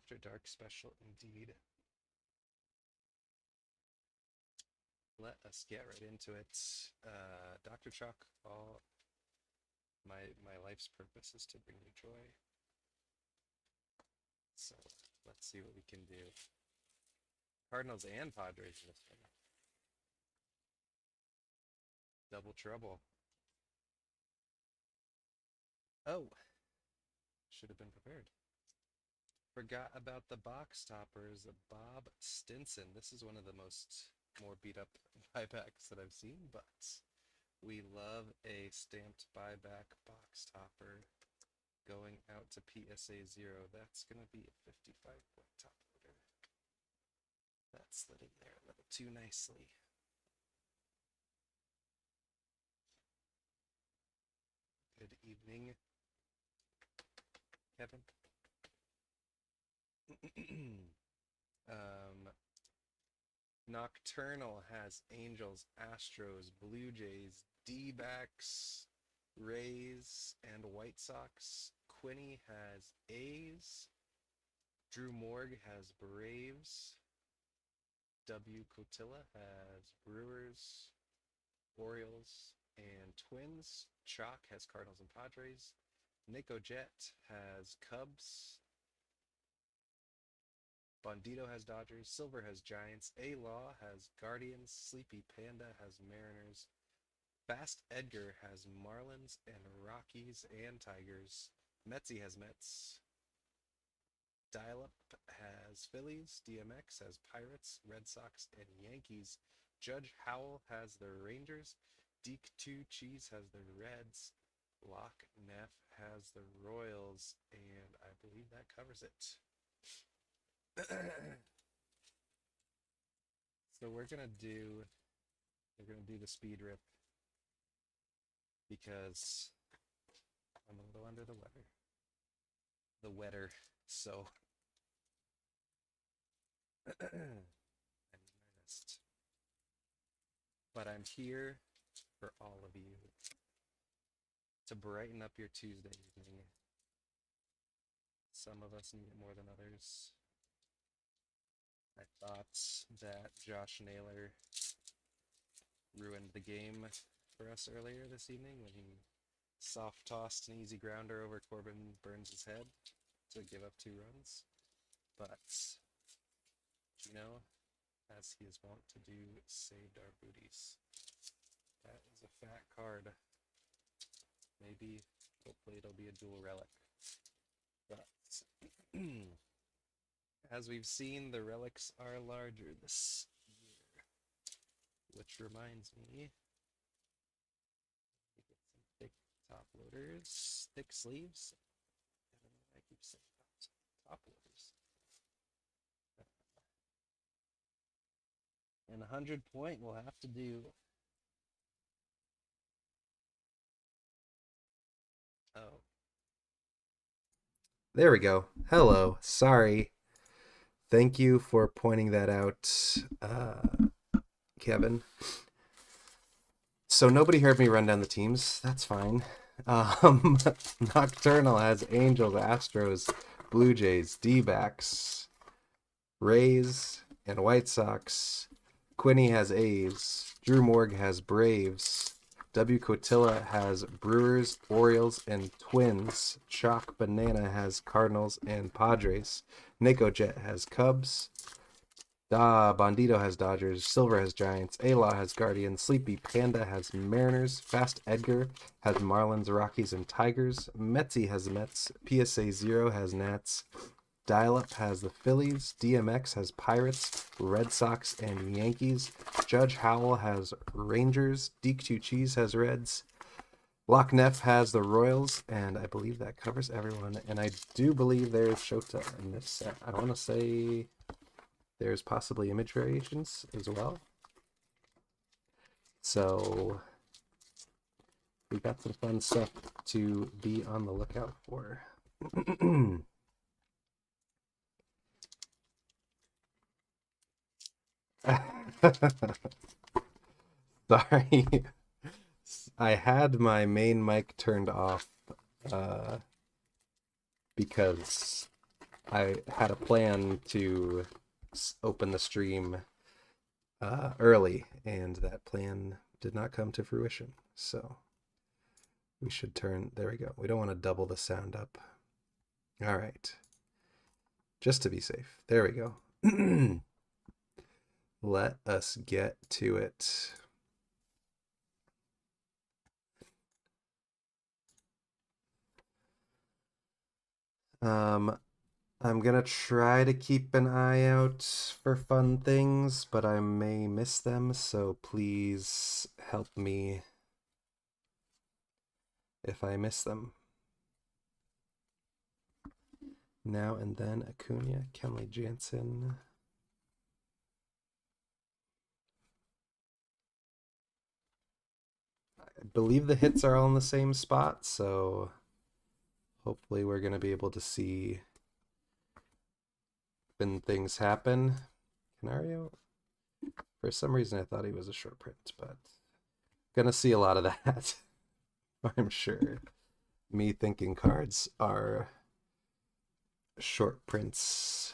After Dark special indeed. Let us get right into it. Dr. Chalk, all my life's purpose is to bring you joy. So let's see what we can do. Cardinals and Padres in this one. Double trouble. Oh, should have been prepared. Forgot about the box toppers. Bob Stinson. This is one of the more beat up buybacks that I've seen, but we love a stamped buyback box topper going out to PSA 0. That's going to be a 55-point top loader. That slid in there a little too nicely. Good evening, Kevin. Nocturnal has Angels, Astros, Blue Jays, D-backs, Rays, and White Sox. Quinny has A's. Drew Morg has Braves. W. Cotilla has Brewers, Orioles, and Twins. Chalk has Cardinals and Padres. Nico Jet has Cubs. Bandito has Dodgers. Silver has Giants. A-Law has Guardians. Sleepy Panda has Mariners. Fast Edgar has Marlins and Rockies and Tigers. Metsy has Mets. Dial-Up has Phillies. DMX has Pirates, Red Sox, and Yankees. Judge Howell has the Rangers. Deek2 Cheese has the Reds. Lock Neff has the Royals, and I believe that covers it. So we're gonna do the speed rip because I'm a little under the weather. So I need my rest. But I'm here for all of you to brighten up your Tuesday evening. Some of us need it more than others. I thought that Josh Naylor ruined the game for us earlier this evening when he soft tossed an easy grounder over Corbin Burns' head to give up 2 runs. But, you know, as he is wont to do, saved our booties. That is a fat card. Maybe, hopefully it'll be a dual relic. But as we've seen, the relics are larger this year. Which reminds me, get some thick top loaders, thick sleeves. I don't know why I keep saying top loaders. And 100 point will have to do. Oh. There we go. Hello. Sorry. Thank you for pointing that out, Kevin. So nobody heard me run down the teams. That's fine. Nocturnal has Angels, Astros, Blue Jays, D-backs, Rays, and White Sox. Quinny has A's. Drew Morg has Braves. W. Cotilla has Brewers, Orioles, and Twins. Chalk Banana has Cardinals and Padres. Nico Jet has Cubs. Bandito has Dodgers. Silver has Giants. A-Law has Guardians. Sleepy Panda has Mariners. Fast Edgar has Marlins, Rockies, and Tigers. Metsy has Mets. PSA 0 has Nats. Dial-Up has the Phillies. DMX has Pirates, Red Sox, and Yankees. Judge Howell has Rangers. Deek2 Cheese has Reds. Lock Neff has the Royals, and I believe that covers everyone. And I do believe there's Shota in this set. I want to say there's possibly image variations as well. So we got some fun stuff to be on the lookout for. Sorry. I had my main mic turned off because I had a plan to open the stream early, and that plan did not come to fruition. So we should turn, there we go. We don't want to double the sound up. All right. Just to be safe. There we go. Let us get to it. I'm gonna try to keep an eye out for fun things, but I may miss them, so please help me if I miss them. Now and then Acuna, Kenley Jansen. I believe the hits are all in the same spot, so hopefully we're going to be able to see when things happen. Canario, for some reason I thought he was a short print, but gonna see a lot of that. I'm sure. Me thinking cards are short prints.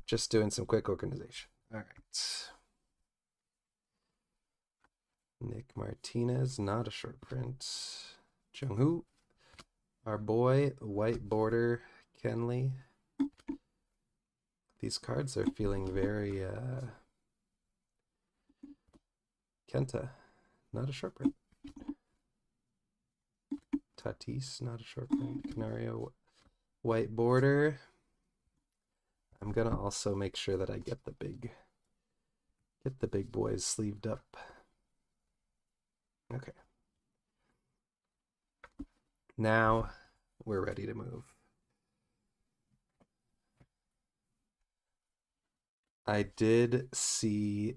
Just doing some quick organization. All right. Nick Martinez, not a short print. Jung-hoo, our boy, white border, Kenley. These cards are feeling very Kenta, not a short print. Tatis, not a short print. Canario, white border. I'm gonna also make sure that I get the big boys sleeved up. Okay. Now we're ready to move. I did see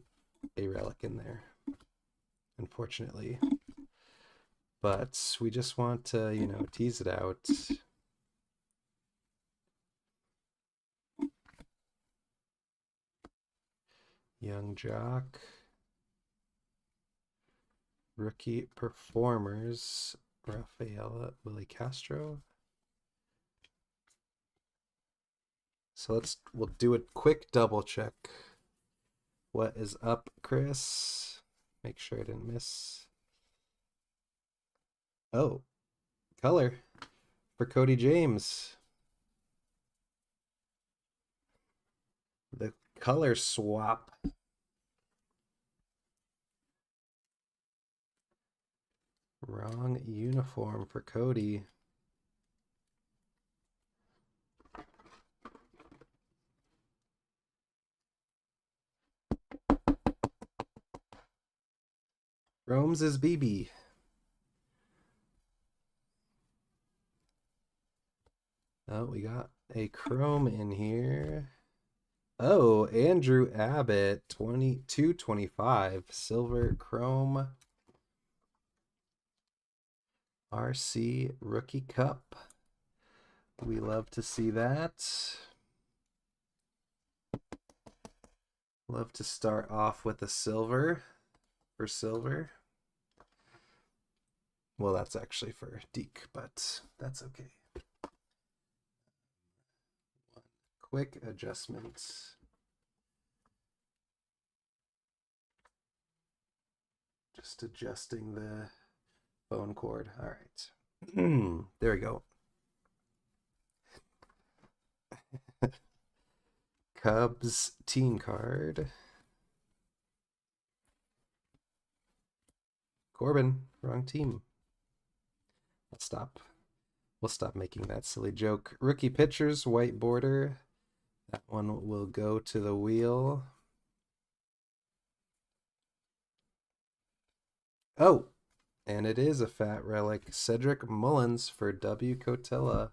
a relic in there, unfortunately. But we just want to, you know, tease it out. Young Jock. Rookie performers. Rafaela, Willie Castro. So we'll do a quick double check. What is up, Chris? Make sure I didn't miss. Oh, color for Cody James. The color swap. Wrong uniform for Cody. Rome's is BB. Oh, we got a chrome in here. Oh, Andrew Abbott, 2225, silver chrome. RC Rookie Cup. We love to see that. Love to start off with a silver for silver. Well, that's actually for Deke, but that's okay. One quick adjustment. Just adjusting the phone cord. All right. There we go. Cubs team card. Corbin, wrong team. We'll stop making that silly joke. Rookie pitchers, white border. That one will go to the wheel. Oh, and it is a fat relic. Cedric Mullins for W. Cotella.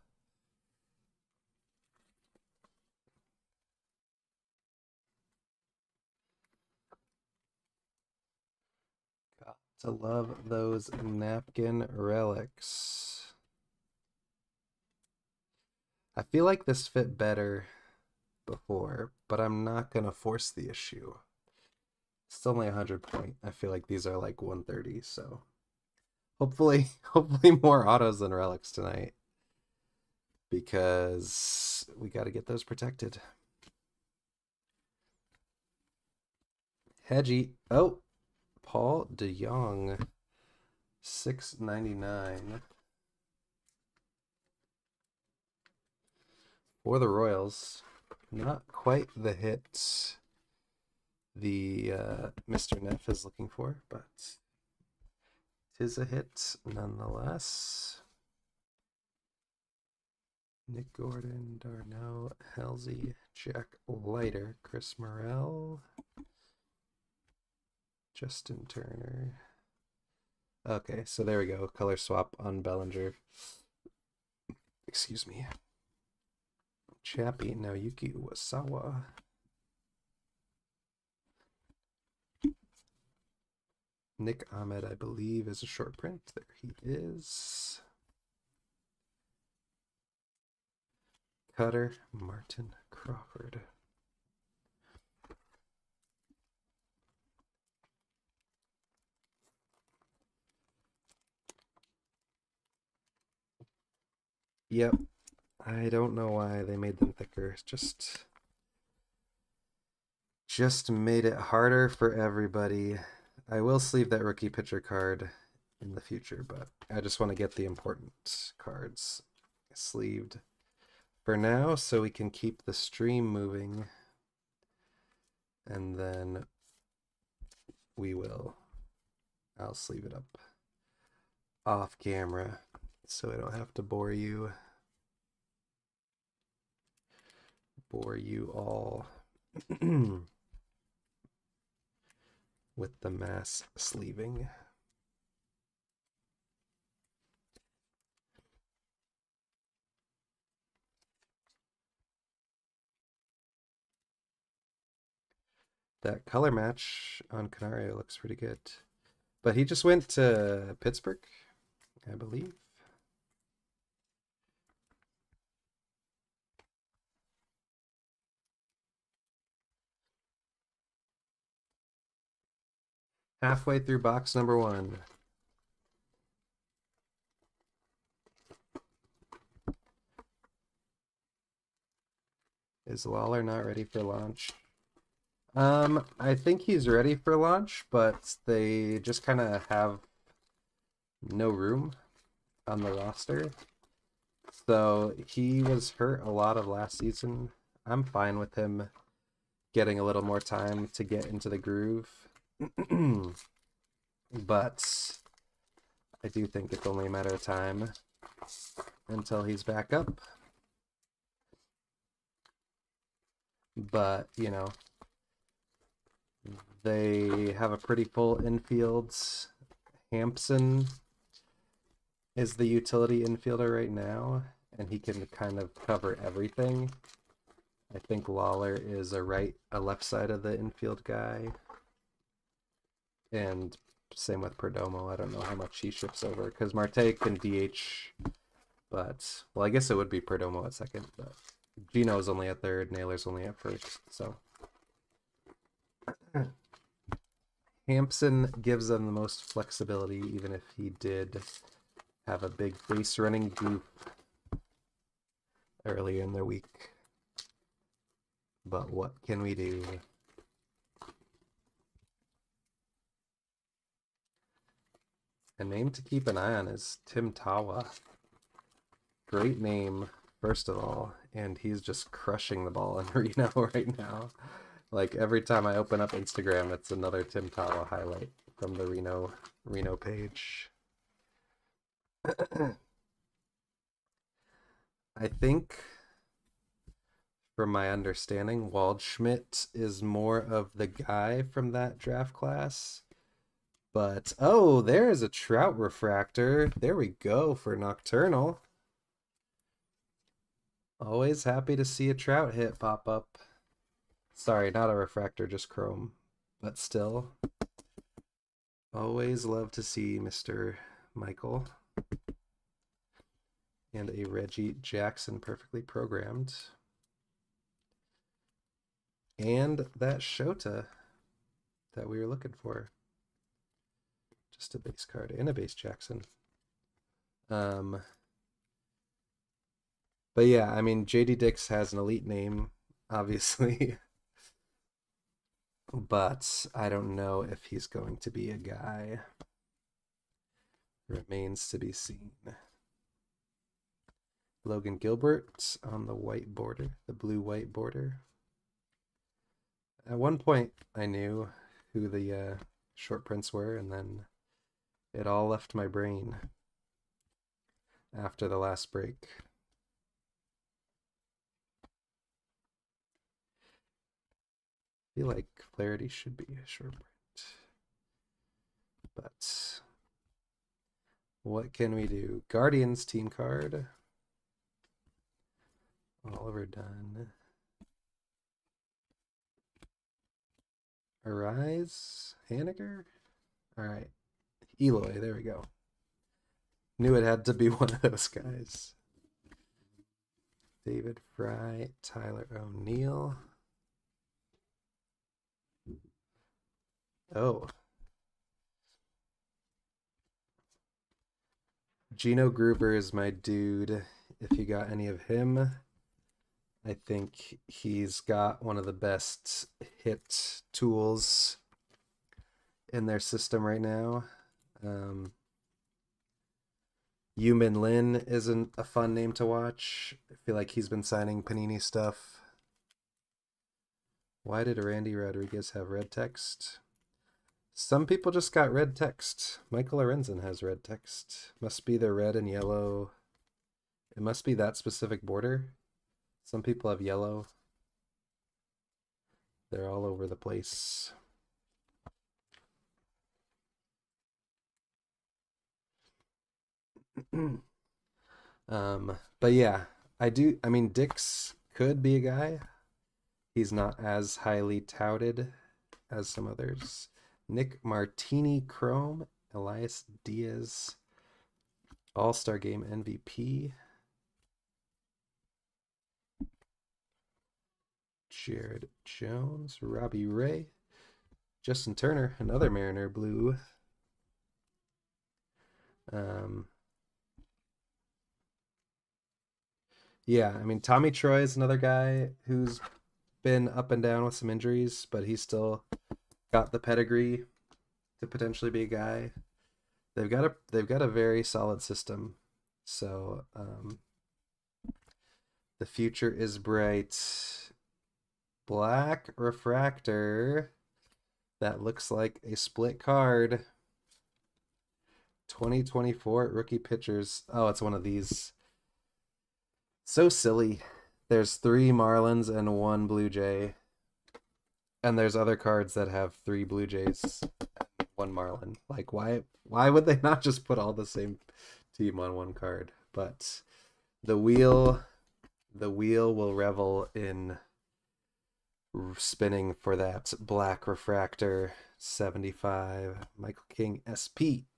Got to love those napkin relics. I feel like this fit better before, but I'm not going to force the issue. It's only 100 point. I feel like these are like 130, so Hopefully more autos than relics tonight, because we got to get those protected. Hedgie. Oh, Paul DeYoung. 6.99 for the Royals. Not quite the hit the Mr. Neff is looking for, but tis a hit nonetheless. Nick Gordon, Darnell, Halsey, Jack Leiter, Chris Morrell, Justin Turner. Okay, so there we go. Color swap on Bellinger. Excuse me. Chappie, Naoyuki Uwasawa. Nick Ahmed, I believe, is a short print. There he is. Cutter, Martin Crawford. Yep. I don't know why they made them thicker. Just made it harder for everybody. I will sleeve that rookie pitcher card in the future, but I just want to get the important cards sleeved for now so we can keep the stream moving, and then I'll sleeve it up off camera so I don't have to bore you all with the mass sleeving. That color match on Canario looks pretty good. But he just went to Pittsburgh, I believe. Halfway through box number 1. Is Lawler not ready for launch? I think he's ready for launch, but they just kind of have no room on the roster. So he was hurt a lot of last season. I'm fine with him getting a little more time to get into the groove. But I do think it's only a matter of time until he's back up. But, you know, they have a pretty full infield. Hampson is the utility infielder right now, and he can kind of cover everything. I think Lawler is a left side of the infield guy. And same with Perdomo. I don't know how much he shifts over, because Marte can DH, but, well, I guess it would be Perdomo at second, but Gino's only at third, Naylor's only at first, so. Hampson gives them the most flexibility, even if he did have a big base running goof earlier in the week. But what can we do? A name to keep an eye on is Tim Tawa. Great name, first of all, and he's just crushing the ball in Reno right now. Like, every time I open up Instagram, it's another Tim Tawa highlight from the Reno page. I think, from my understanding, Waldschmidt is more of the guy from that draft class. But, oh, there's a Trout refractor. There we go for Nocturnal. Always happy to see a Trout hit pop up. Sorry, not a refractor, just chrome. But still, always love to see Mr. Michael. And a Reggie Jackson perfectly programmed. And that Shota that we were looking for. Just a base card and a base Jackson. But yeah, I mean, JD Dix has an elite name, obviously, but I don't know if he's going to be a guy. Remains to be seen. Logan Gilbert on the white border, the blue-white border. At one point, I knew who the short prints were, and then it all left my brain after the last break. I feel like Clarity should be a short print. But what can we do? Guardians team card. Oliver Dunn. Arise. Haniger? Alright. Eloy, there we go. Knew it had to be one of those guys. David Fry, Tyler O'Neill. Oh. Gino Gruber is my dude. If you got any of him, I think he's got one of the best hit tools in their system right now. Yumin Lin isn't a fun name to watch. I feel like he's been signing Panini stuff. Why did Randy Rodriguez have red text? Some people just got red text. Michael Lorenzen has red text. Must be the red and yellow. It must be that specific border. Some people have yellow. They're all over the place. But yeah, I mean, Dix could be a guy. He's not as highly touted as some others. Nick Martini Chrome, Elias Diaz, All-Star Game MVP. Jared Jones, Robbie Ray, Justin Turner, another Mariner blue. Yeah, I mean, Tommy Troy is another guy who's been up and down with some injuries, but he's still got the pedigree to potentially be a guy. They've got a very solid system. So the future is bright. Black refractor. That looks like a split card. 2024 rookie pitchers. Oh, it's one of these. So silly. There's 3 Marlins and 1 Blue Jay. And there's other cards that have 3 Blue Jays and 1 Marlin. Like, why would they not just put all the same team on one card? But the wheel will revel in spinning for that black refractor 75 Michael King SP.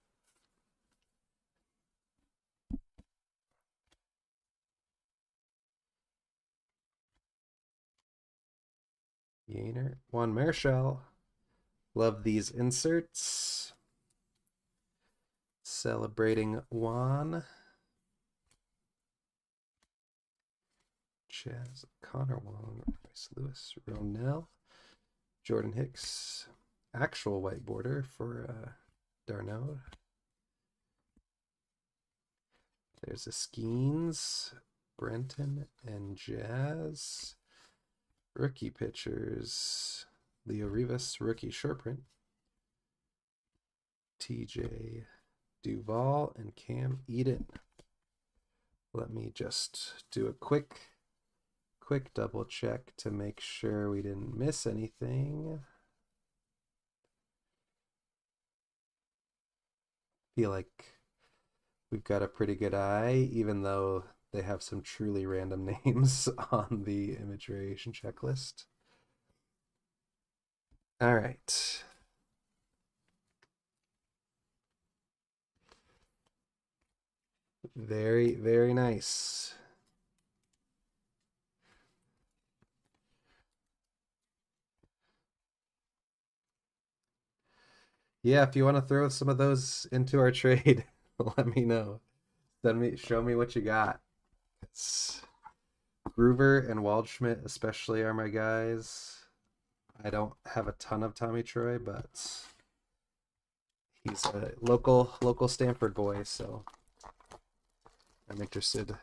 Yainer, Juan Marichal. Love these inserts. Celebrating Juan. Chaz, Connor Wong, Bryce Lewis, Ronell, Jordan Hicks. Actual white border for Darno. There's the Skeens, Brenton, and Jazz. Rookie pitchers, Leo Rivas, rookie short print. TJ Duval and Cam Eden. Let me just do a quick double check to make sure we didn't miss anything. Feel like we've got a pretty good eye, even though they have some truly random names on the image variation checklist. All right. Very, very nice. Yeah, if you want to throw some of those into our trade, let me know. Show me what you got. It's Groover and Waldschmidt especially are my guys. I don't have a ton of Tommy Troy, but he's a local Stanford boy, so I'm interested.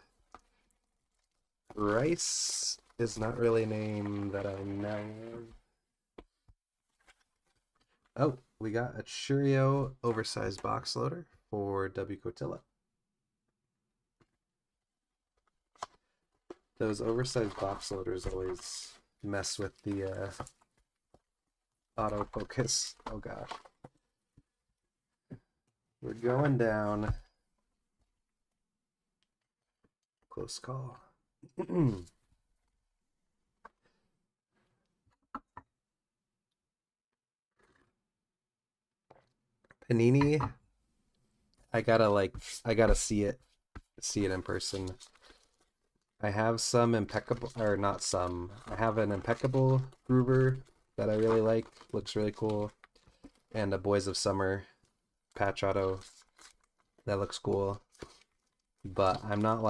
Rice is not really a name that I know. Oh, we got a Churio oversized box loader for W. Cotilla. Those oversized box loaders always mess with the autofocus. Oh gosh. We're going down. Close call. Panini. I gotta see it in person. I have some impeccable, or not some. I have an impeccable Groover that I really like. Looks really cool. And a Boys of Summer patch auto that looks cool. But I'm not,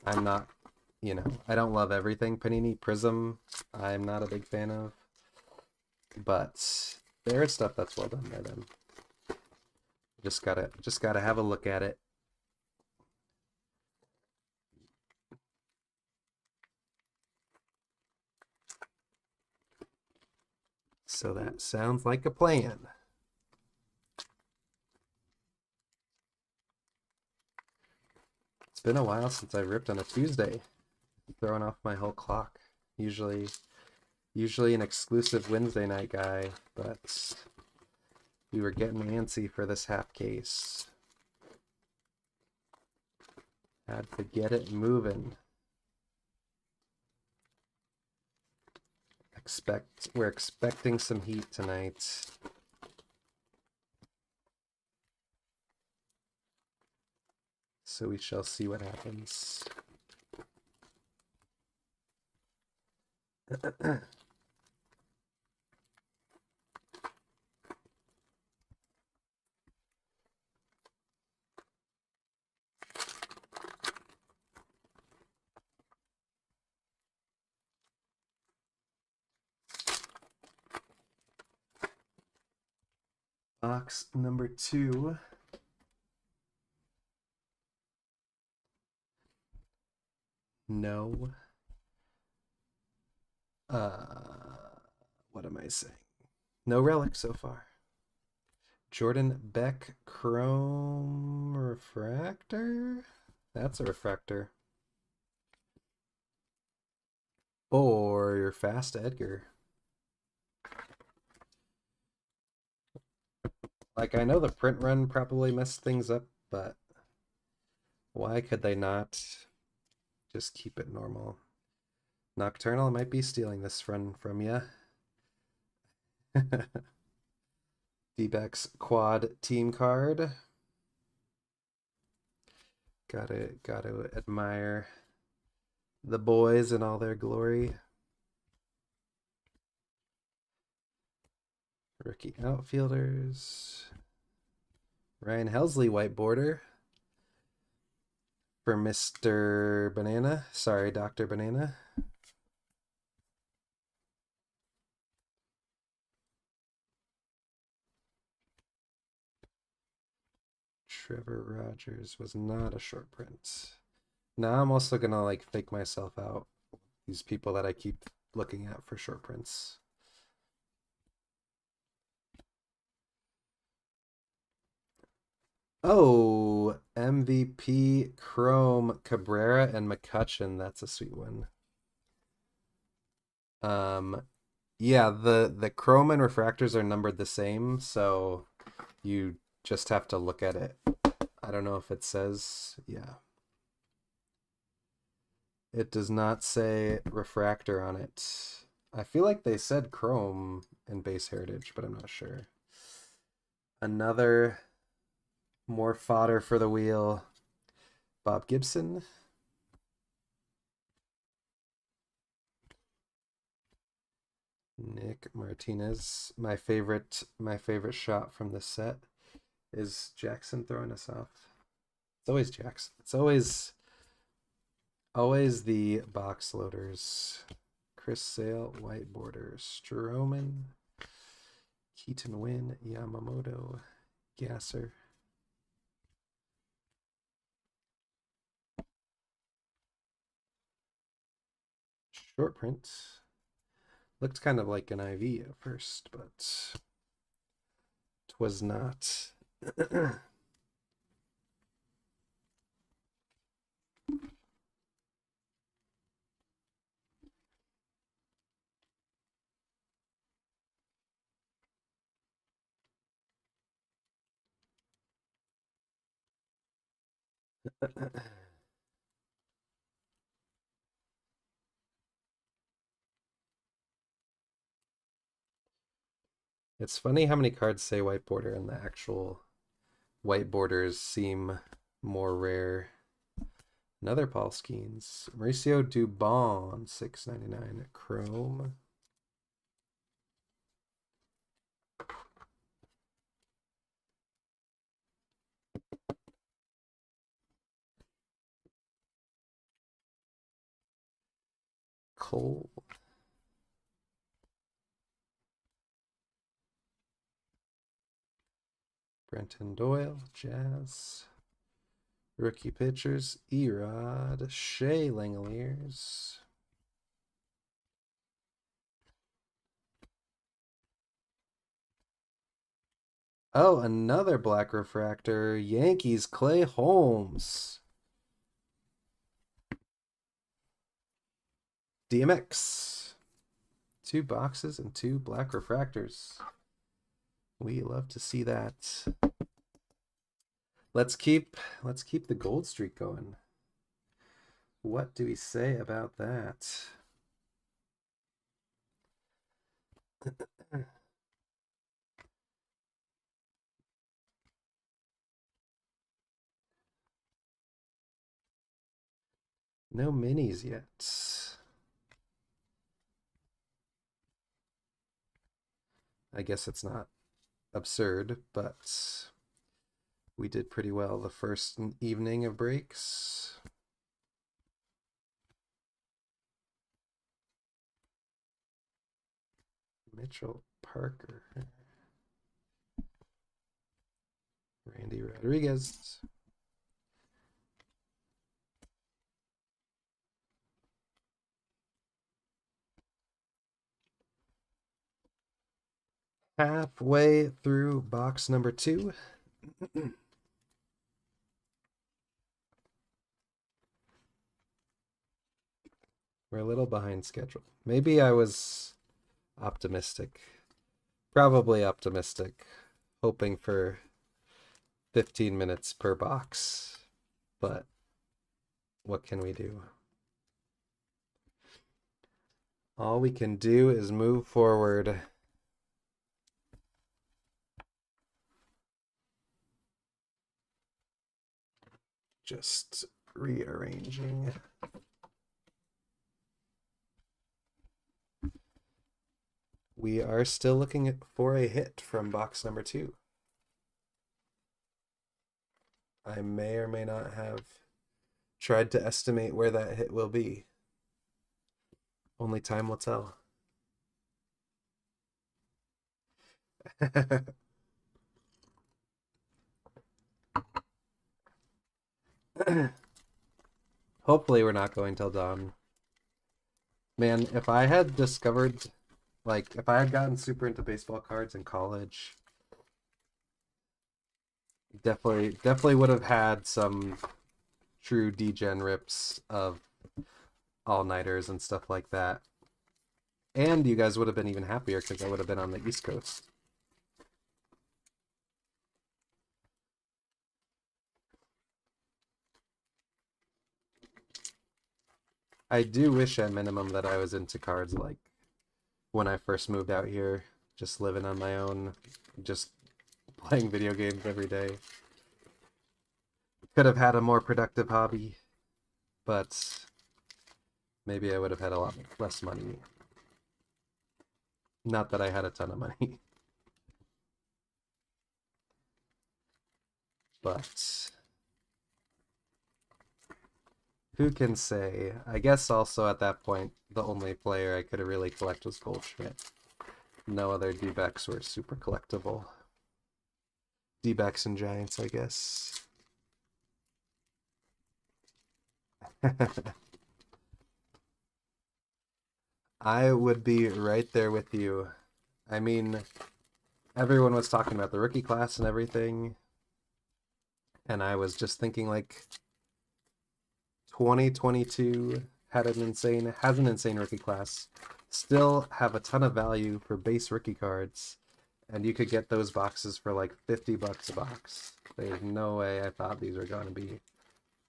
I don't love everything Panini. Prism, I'm not a big fan of. But there is stuff that's well done by them. Just gotta have a look at it. So that sounds like a plan. It's been a while since I ripped on a Tuesday, throwing off my whole clock. Usually an exclusive Wednesday night guy, but we were getting antsy for this half case. Had to get it moving. We're expecting some heat tonight. So we shall see what happens. Box number 2. No. What am I saying? No relic so far. Jordan Beck Chrome Refractor? That's a refractor. Or your fast Edgar. Like, I know the print run probably messed things up, but why could they not just keep it normal? Nocturnal might be stealing this run from you. D-backs quad team card. Gotta admire the boys in all their glory. Rookie outfielders. Ryan Helsley white border for Mr. Banana. Sorry, Dr. Banana. Trevor Rogers was not a short print. Now I'm also gonna like fake myself out. These people that I keep looking at for short prints. Oh, MVP Chrome Cabrera and McCutcheon. That's a sweet one. Yeah, the Chrome and refractors are numbered the same, so you just have to look at it. I don't know if it says, yeah. It does not say refractor on it. I feel like they said Chrome in base heritage, but I'm not sure. Another more fodder for the wheel. Bob Gibson. Nick Martinez. My favorite shot from the set is Jackson throwing us off. It's always Jackson. It's always the box loaders. Chris Sale, white border. Stroman, Keaton Wynn, Yamamoto, Gasser. Short print. Looked kind of like an IV at first, but it was not. It's funny how many cards say white border and the actual white borders seem more rare. Another Paul Skeens. Mauricio Dubon, $6.99 Chrome. Cole. Brenton Doyle, Jazz. Rookie pitchers, Erod, Shea Langoliers. Oh, another black refractor. Yankees, Clay Holmes. DMX. 2 boxes and 2 black refractors. We love to see that. Let's keep the gold streak going. What do we say about that? No minis yet. I guess it's not absurd, but we did pretty well the first evening of breaks. Mitchell Parker. Randy Rodriguez. Halfway through box number 2. We're a little behind schedule. Maybe I was optimistic. Probably optimistic. Hoping for 15 minutes per box. But what can we do? All we can do is move forward. Just rearranging. We are still looking for a hit from box number 2. I may or may not have tried to estimate where that hit will be. Only time will tell. Hopefully we're not going till dawn. Man, if I had discovered, like, if I had gotten super into baseball cards in college, definitely would have had some true degen rips of all-nighters and stuff like that. And you guys would have been even happier because I would have been on the East Coast. I do wish at minimum that I was into cards like when I first moved out here, just living on my own, just playing video games every day. Could have had a more productive hobby, but maybe I would have had a lot less money. Not that I had a ton of money. But who can say? I guess also at that point, the only player I could really collect was Goldschmidt. No other D-backs were super collectible. D-backs and Giants, I guess. I would be right there with you. I mean, everyone was talking about the rookie class and everything, and I was just thinking like 2022 has an insane rookie class. Still have a ton of value for base rookie cards, and you could get those boxes for like $50 a box. There's no way I thought these were going to be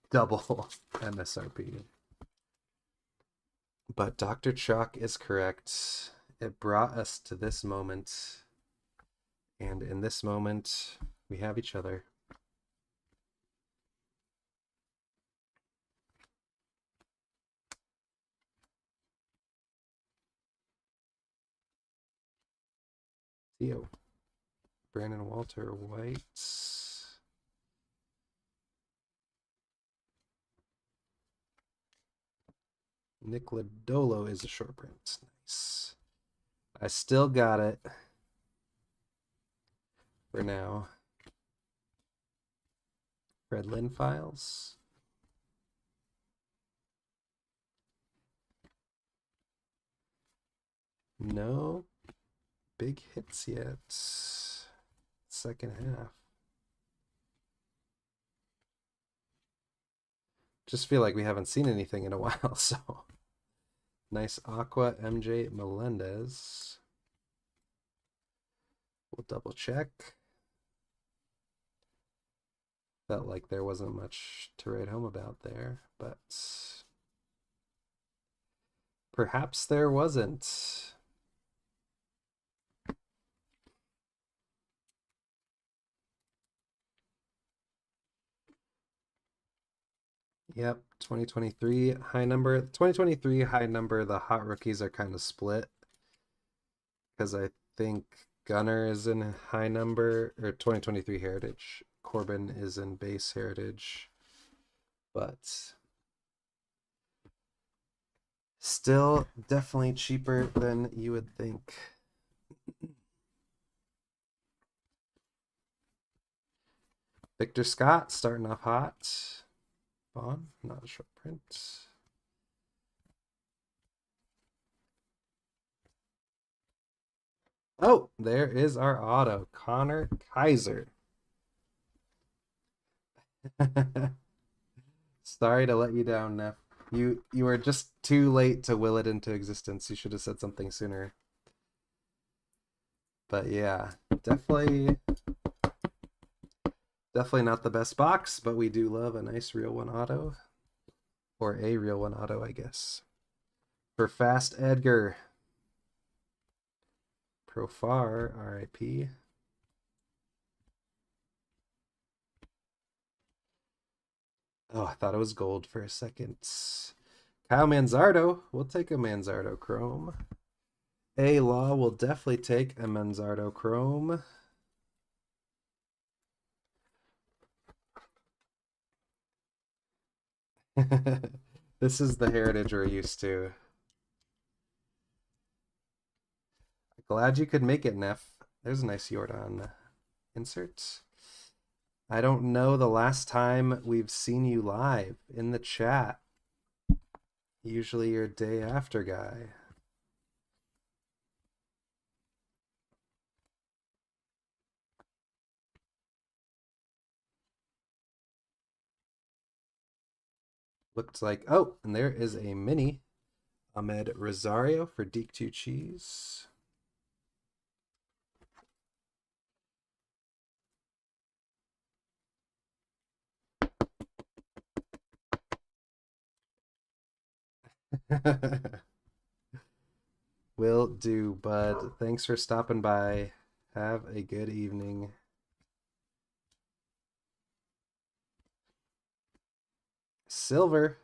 double MSRP. But Dr. Chalk is correct. It brought us to this moment, and in this moment, we have each other. Theo. Brandon Walter White. Nick Lodolo is a short print. Nice. I still got it for now. Fred Lynn files. No big hits yet. Second half. Just feel like we haven't seen anything in a while, so. Nice Aqua MJ Melendez. We'll double check. Felt like there wasn't much to write home about there, but perhaps there wasn't. Yep, 2023 high number. 2023 high number, the hot rookies are kind of split because I think Gunner is in high number, or 2023 heritage. Corbin is in base heritage, but still definitely cheaper than you would think. Victor Scott starting off hot. Vaughn, not a short print. Oh, there is our auto, Connor Kaiser. Sorry to let you down, Neff. You were just too late to will it into existence. You should have said something sooner. But yeah, definitely not the best box, but we do love a nice real one auto. Or a real one auto, I guess. For Fast Edgar. Profar, RIP. Oh, I thought it was gold for a second. Kyle Manzardo. We'll take a Manzardo Chrome. A Law will definitely take a Manzardo Chrome. This is the heritage we're used to. Glad you could make it, Neff. There's a nice Jordan insert. I don't know the last time we've seen you live in the chat. Usually your day after guy. Looks like, oh, and there is a mini Ahmed Rosario for Deek 2 Cheese. Will do, bud. Thanks for stopping by. Have a good evening. Silver.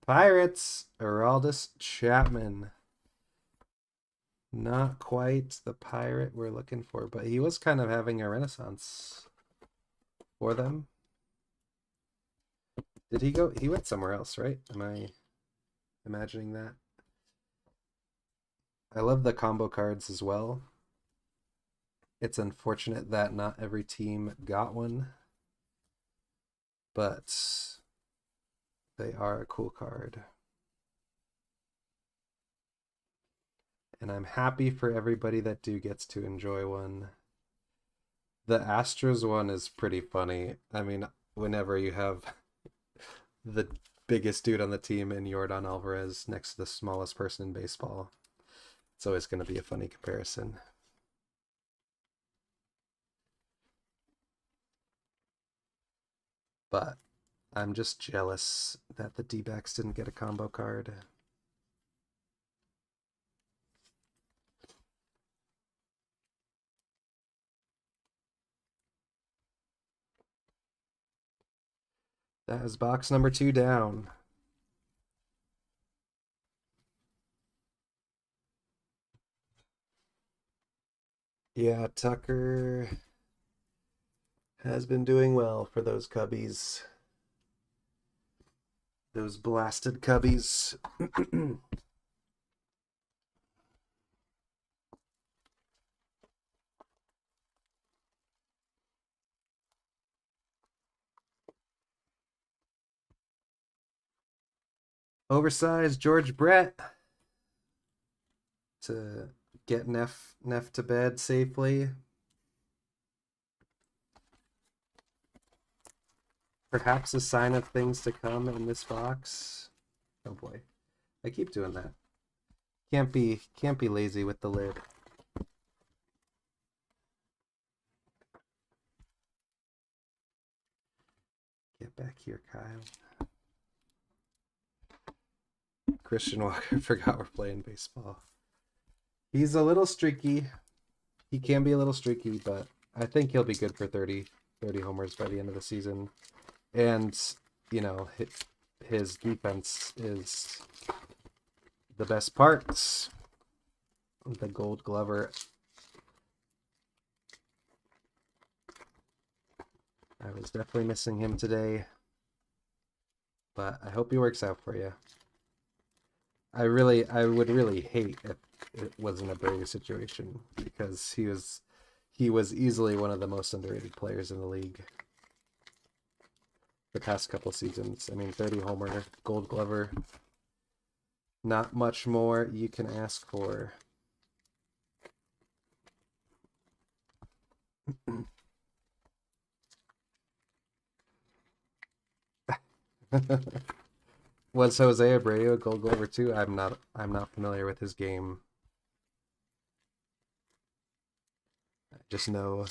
Pirates. Araldus Chapman. Not quite the pirate we're looking for, but he was kind of having a renaissance for them. Did he go? He went somewhere else, right? Am I imagining that? I love the combo cards as well. It's unfortunate that not every team got one, but they are a cool card. And I'm happy for everybody that gets to enjoy one. The Astros one is pretty funny. I mean, whenever you have the biggest dude on the team in Yordan Alvarez next to the smallest person in baseball, it's always going to be a funny comparison. But I'm just jealous that the D-backs didn't get a combo card. That is box number 2 down. Yeah, Tucker has been doing well for those Cubbies. Those blasted Cubbies. Oversized George Brett to get Neff to bed safely. Perhaps a sign of things to come in this box. Oh boy, I keep doing that. Can't be lazy with the lid. Get back here, Kyle. Christian Walker forgot we're playing baseball. He's a little streaky. He can be a little streaky, but I think he'll be good for 30 homers by the end of the season. And, you know, his defense is the best part. The Gold Glover. I was definitely missing him today, but I hope he works out for you. I would really hate if it wasn't a Brave situation, because he was easily one of the most underrated players in the league the past couple seasons. I mean, 30 homer, Gold Glover. Not much more you can ask for. Was Jose Abreu a Gold Glover too? I'm not familiar with his game. I just know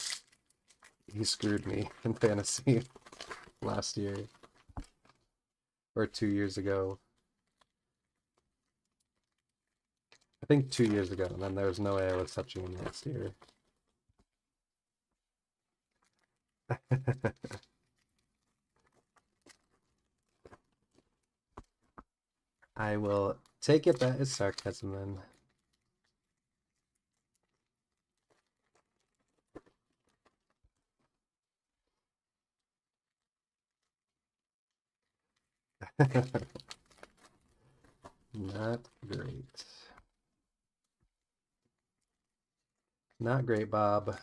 he screwed me in fantasy last year or 2 years ago. I think 2 years ago, and then there was no way I was touching him last year. I will take it that is sarcasm then. Not great. Not great, Bob.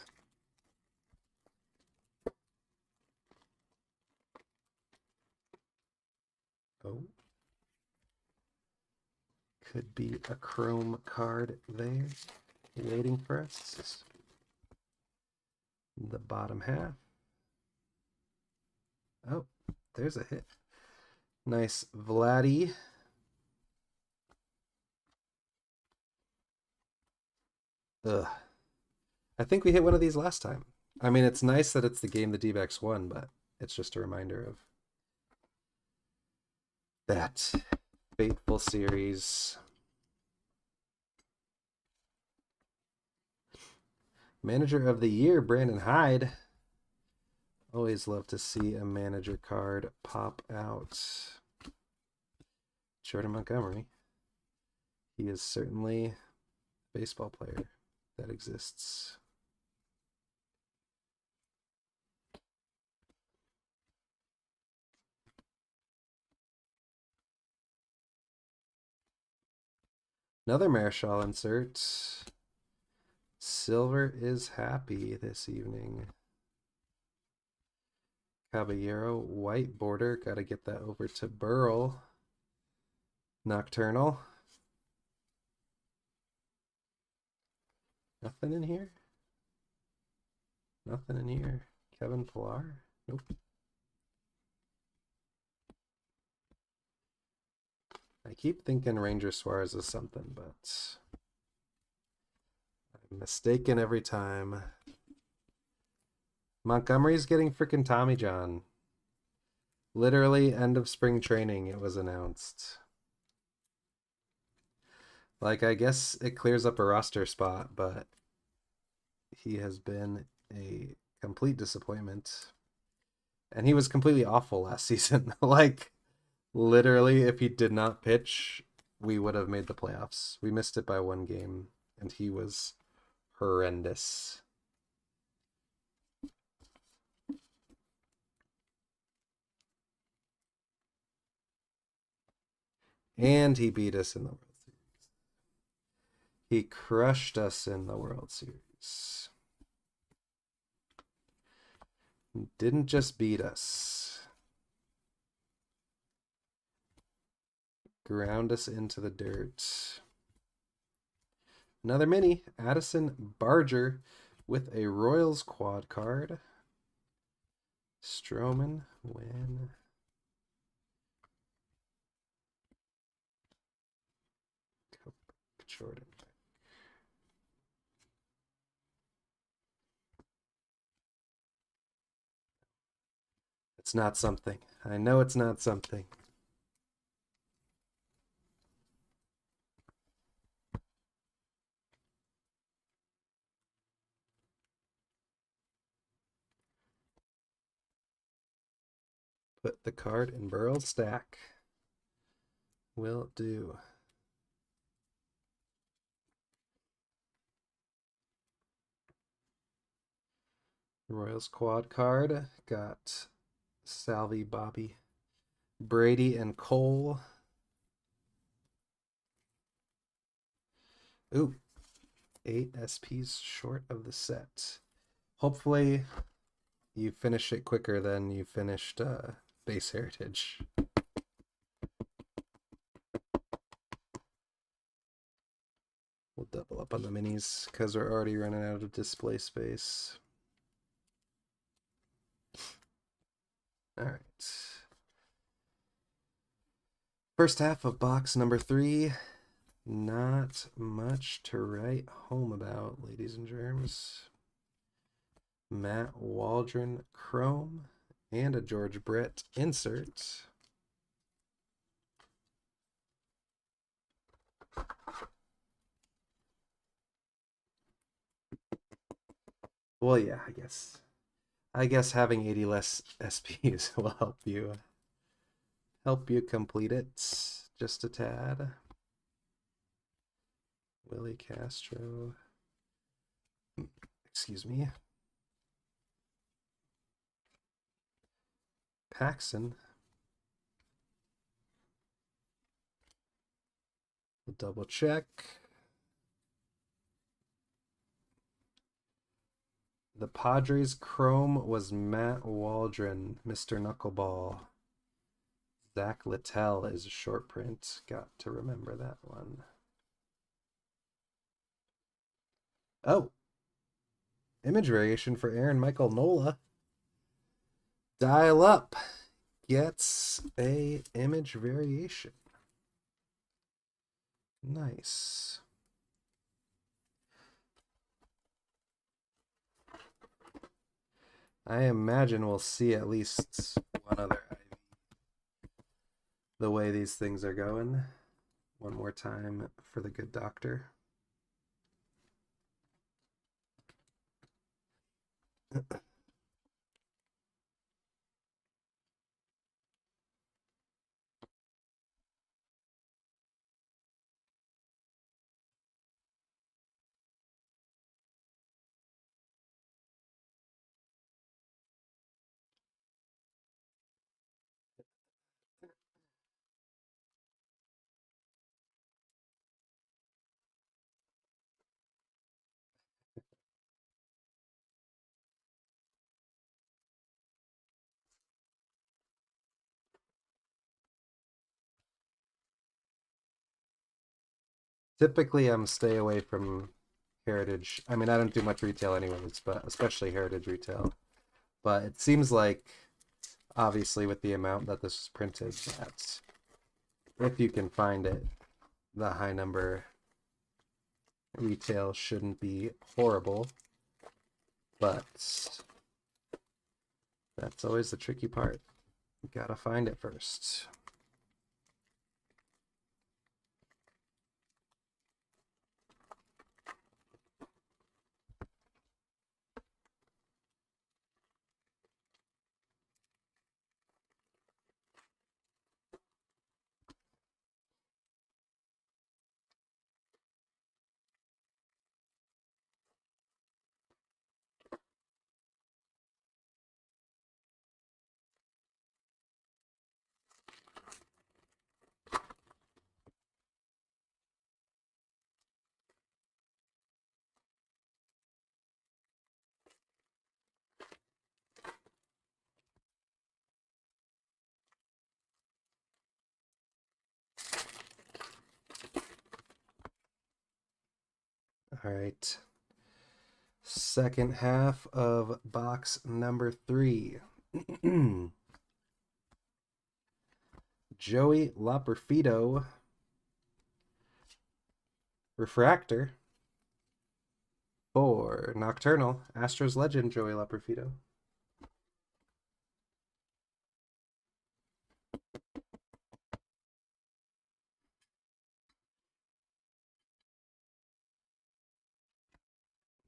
Oh. Could be a chrome card there waiting for us. The bottom half. Oh, there's a hit. Nice Vladdy. Ugh. I think we hit one of these last time. I mean, it's nice that it's the game the D-backs won, but it's just a reminder of that fateful series. Manager of the Year, Brandon Hyde. Always love to see a manager card pop out. Jordan Montgomery. He is certainly baseball player that exists. Another Marischal insert. Silver is happy this evening. Caballero, white border. Got to get that over to Burl. Nocturnal. Nothing in here? Nothing in here. Kevin Pillar? Nope. I keep thinking Ranger Suarez is something, but I'm mistaken every time. Montgomery's getting freaking Tommy John. Literally, end of spring training, it was announced. Like, I guess it clears up a roster spot, but he has been a complete disappointment. And he was completely awful last season. Like, literally, if he did not pitch, we would have made the playoffs. We missed it by 1 game, and he was horrendous. And he beat us in the World Series. He crushed us in the World Series. Didn't just beat us. Ground us into the dirt. Another mini, Addison Barger with a Royals quad card. Stroman, win. Jordan. It's not something. I know it's not something. Put the card in Burrell's stack. Will do. Royals quad card. Got Salvi, Bobby, Brady, and Cole. Ooh, 8 SPs short of the set. Hopefully you finish it quicker than you finished Base Heritage. We'll double up on the minis because we're already running out of display space. All right. First half of box number 3. Not much to write home about, ladies and germs. Matt Waldron Chrome and a George Brett insert. Well, yeah, I guess having 80 less SPs will help you complete it just a tad. Willie Castro. Excuse me. Paxson. We'll double check. The Padres Chrome was Matt Waldron, Mr. Knuckleball. Zach Littell is a short print. Got to remember that one. Oh. Image variation for Aaron Michael Nola. Dial Up gets a image variation. Nice. I imagine we'll see at least one other IV the way these things are going. One more time for the good doctor. Typically, I'm stay away from Heritage. I mean, I don't do much retail anyways, but especially Heritage retail. But it seems like, obviously, with the amount that this was printed, that if you can find it, the high number retail shouldn't be horrible. But that's always the tricky part. You gotta find it first. All right. Second half of box number 3. Joey Loperfido. Refractor. For Nocturnal. Astros legend, Joey Loperfido.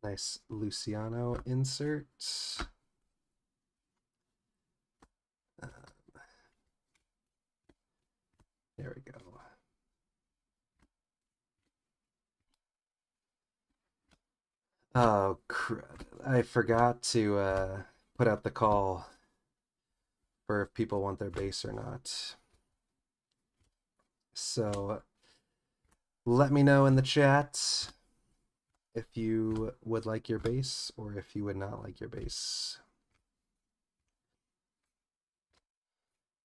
Nice Luciano insert. There we go. Oh, crud. I forgot to put out the call for if people want their base or not. So let me know in the chat if you would like your base or if you would not like your base.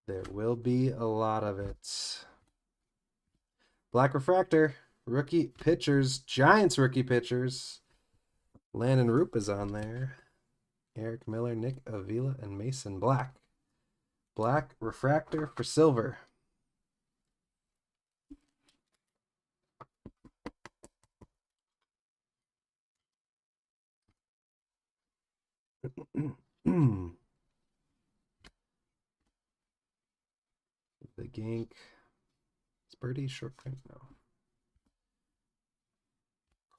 There will be a lot of it. Black Refractor, rookie pitchers, Giants rookie pitchers. Landon Roop is on there. Eric Miller, Nick Avila, and Mason Black. Black Refractor for silver. The Gank. Is Birdie short print? No.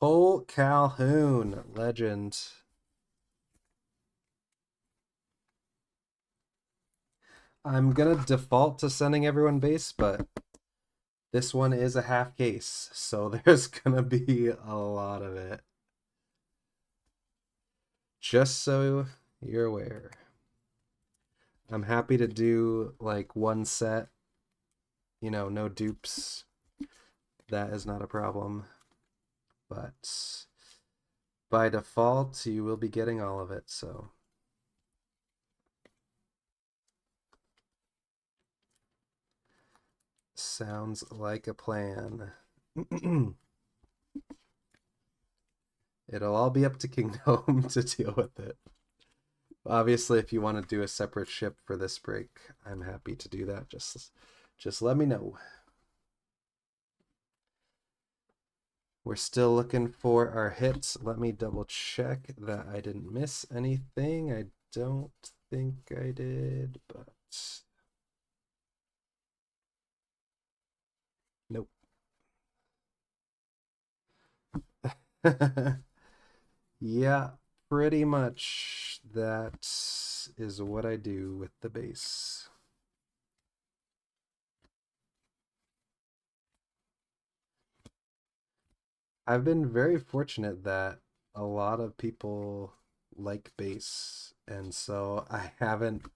Cole Calhoun, legend. I'm gonna default to sending everyone base, but this one is a half case, so there's gonna be a lot of it. Just so you're aware. I'm happy to do like one set, you know, no dupes. That is not a problem. But by default, you will be getting all of it, so. Sounds like a plan. It'll all be up to Kingdom to deal with it. Obviously, if you want to do a separate ship for this break, I'm happy to do that. Just let me know. We're still looking for our hits. Let me double check that I didn't miss anything. I don't think I did, but nope. Yeah, pretty much that is what I do with the base. I've been very fortunate that a lot of people like base, and so I haven't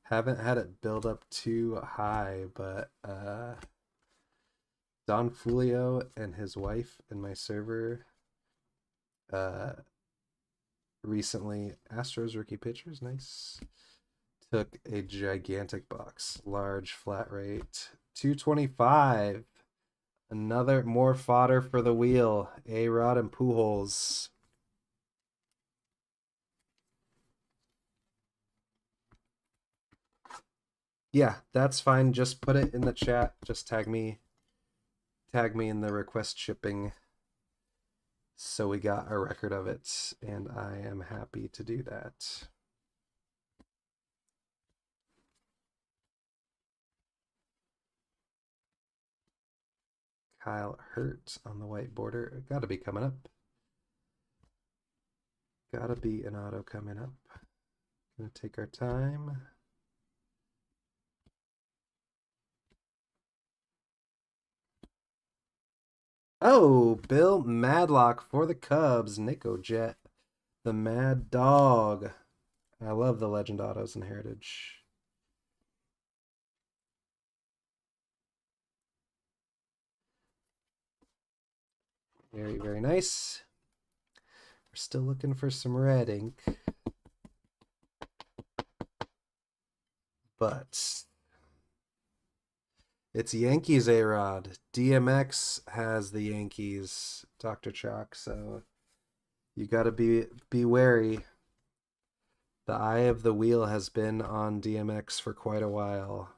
had it build up too high, but Don Fulio and his wife in my server recently, Astros rookie pitchers, nice, took a gigantic box, large flat rate, 225 Another more fodder for the wheel. A-Rod and Pujols. Yeah, that's fine. Just put it in the chat. Just tag me in the request shipping so we got a record of it, and I am happy to do that. Kyle Hurt on the white border. Gotta be coming up. Gotta be an auto coming up. Gonna take our time. Oh, Bill Madlock for the Cubs. Nico Jet, the Mad Dog. I love the Legend Autos and Heritage. Very, very nice. We're still looking for some red ink. But it's Yankees A-Rod. DMX has the Yankees, Dr. Chalk, so you got to be wary. The eye of the wheel has been on DMX for quite a while.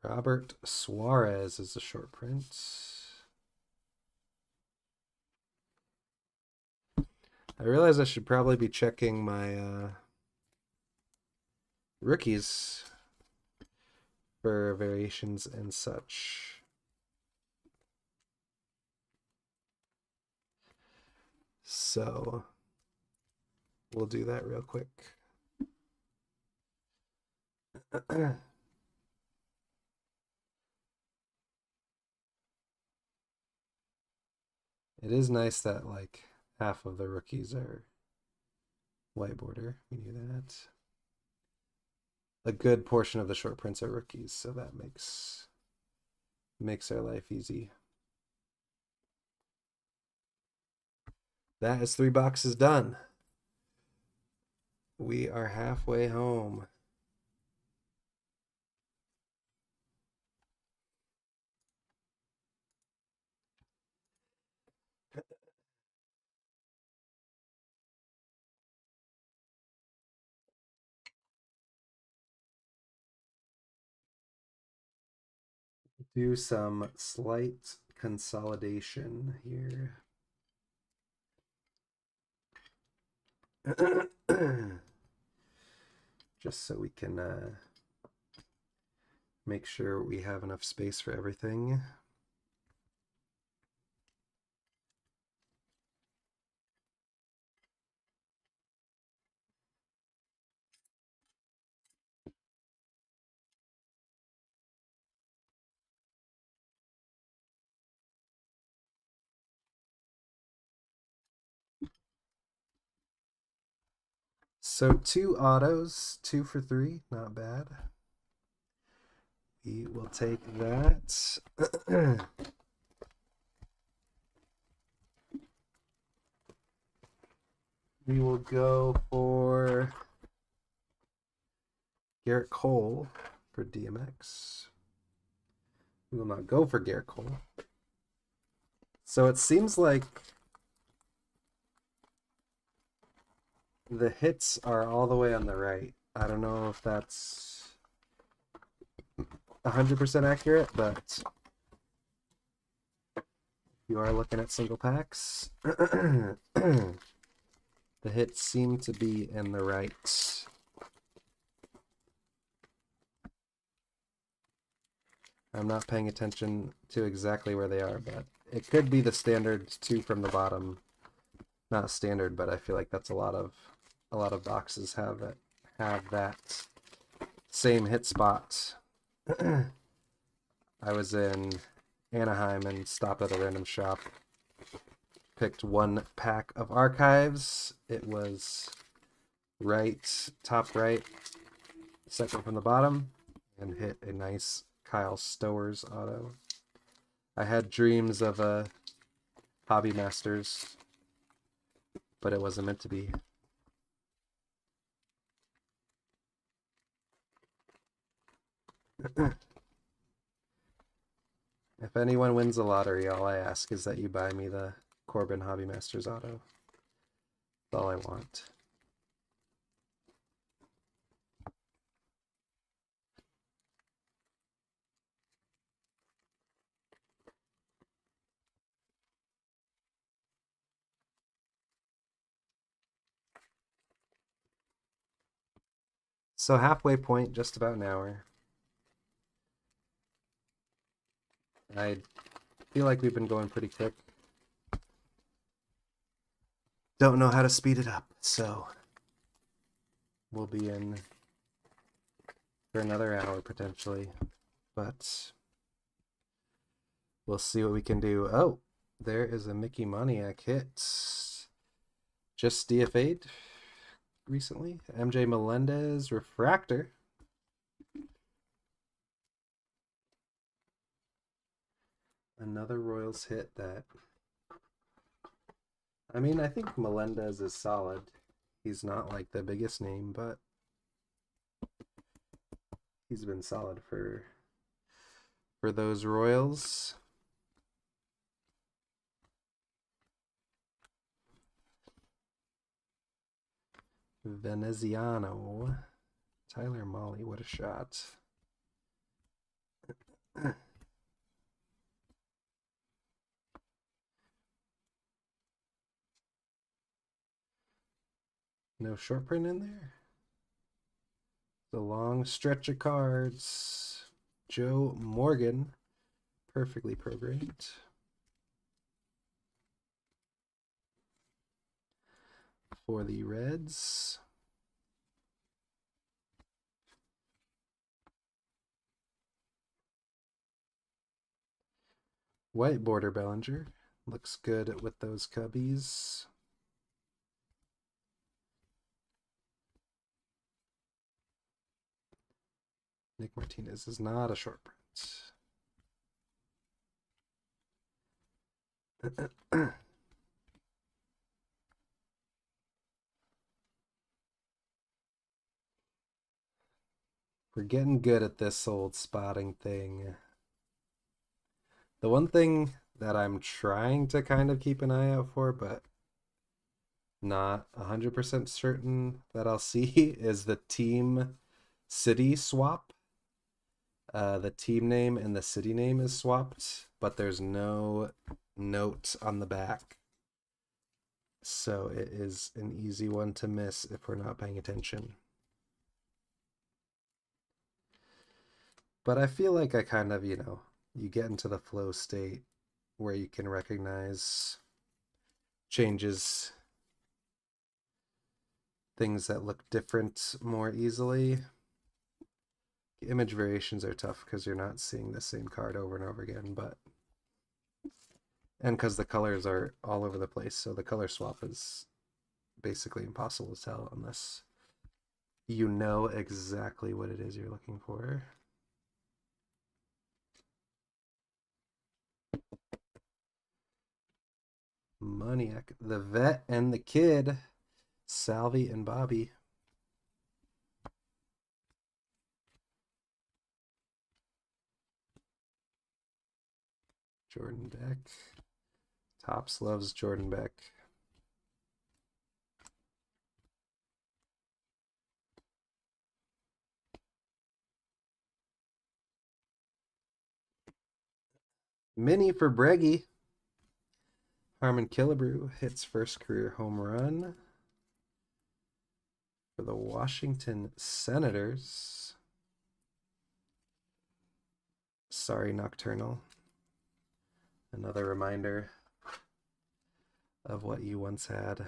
Robert Suarez is the short print. I realize I should probably be checking my rookies for variations and such. So we'll do that real quick. It is nice that like half of the rookies are white border. We knew that. A good portion of the short prints are rookies, so that makes our life easy. That is 3 boxes done. We are halfway home. Do some slight consolidation here. Just so we can make sure we have enough space for everything. So 2 autos, 2 for 3, not bad. We will take that. We will go for Garrett Cole for DMX. We will not go for Garrett Cole. So it seems like the hits are all the way on the right. I don't know if that's 100% accurate, but you are looking at single packs. The hits seem to be in the right. I'm not paying attention to exactly where they are, but it could be the standard 2 from the bottom. Not standard, but I feel like that's a lot of boxes have that same hit spot. I was in Anaheim and stopped at a random shop, picked 1 pack of archives. It was right, top right, second from the bottom, and hit a nice Kyle Stowers auto. I had dreams of a Hobby Masters, but it wasn't meant to be. If anyone wins the lottery, all I ask is that you buy me the Corbin Hobby Masters auto. That's all I want. So halfway point, just about an hour. I feel like we've been going pretty quick. Don't know how to speed it up, so we'll be in for another hour potentially, but we'll see what we can do. Oh, there is a Mickey Moniak hit. Just DFA'd recently. MJ Melendez refractor. Another Royals hit that. I mean, I think Melendez is solid. He's not like the biggest name, but he's been solid for those Royals. Veneziano. Tyler Molly, what a shot. No short print in there? The long stretch of cards. Joe Morgan, perfectly programmed. For the Reds. White border Bellinger. Looks good with those cubbies. Nick Martinez is not a short print. We're getting good at this old spotting thing. The one thing that I'm trying to kind of keep an eye out for, but not 100% certain that I'll see, is the team city swap. The team name and the city name is swapped, but there's no note on the back. So it is an easy one to miss if we're not paying attention. But I feel like I kind of, you get into the flow state where you can recognize changes, things that look different more easily. Image variations are tough because you're not seeing the same card over and over again, and because the colors are all over the place, so the color swap is basically impossible to tell unless you know exactly what it is you're looking for. Moniak, the vet and the kid, Salvi and Bobby. Jordan Beck. Tops loves Jordan Beck. Mini for Breggy. Harmon Killebrew hits first career home run for the Washington Senators. Sorry, Nocturnal. Another reminder of what you once had.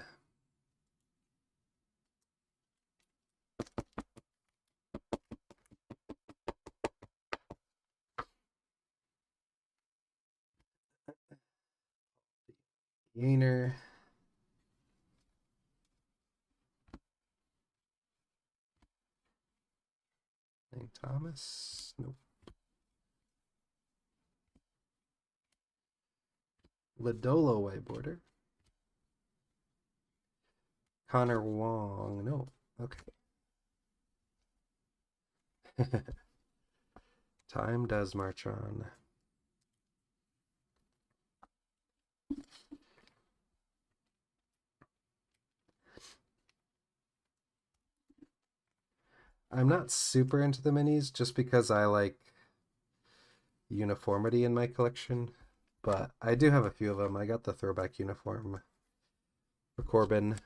Yainer. Lane Thomas. Nope. Ladolo white border. Connor Wong. No. Okay. Time does march on. I'm not super into the minis just because I like uniformity in my collection, but I do have a few of them. I got the throwback uniform for Corbin.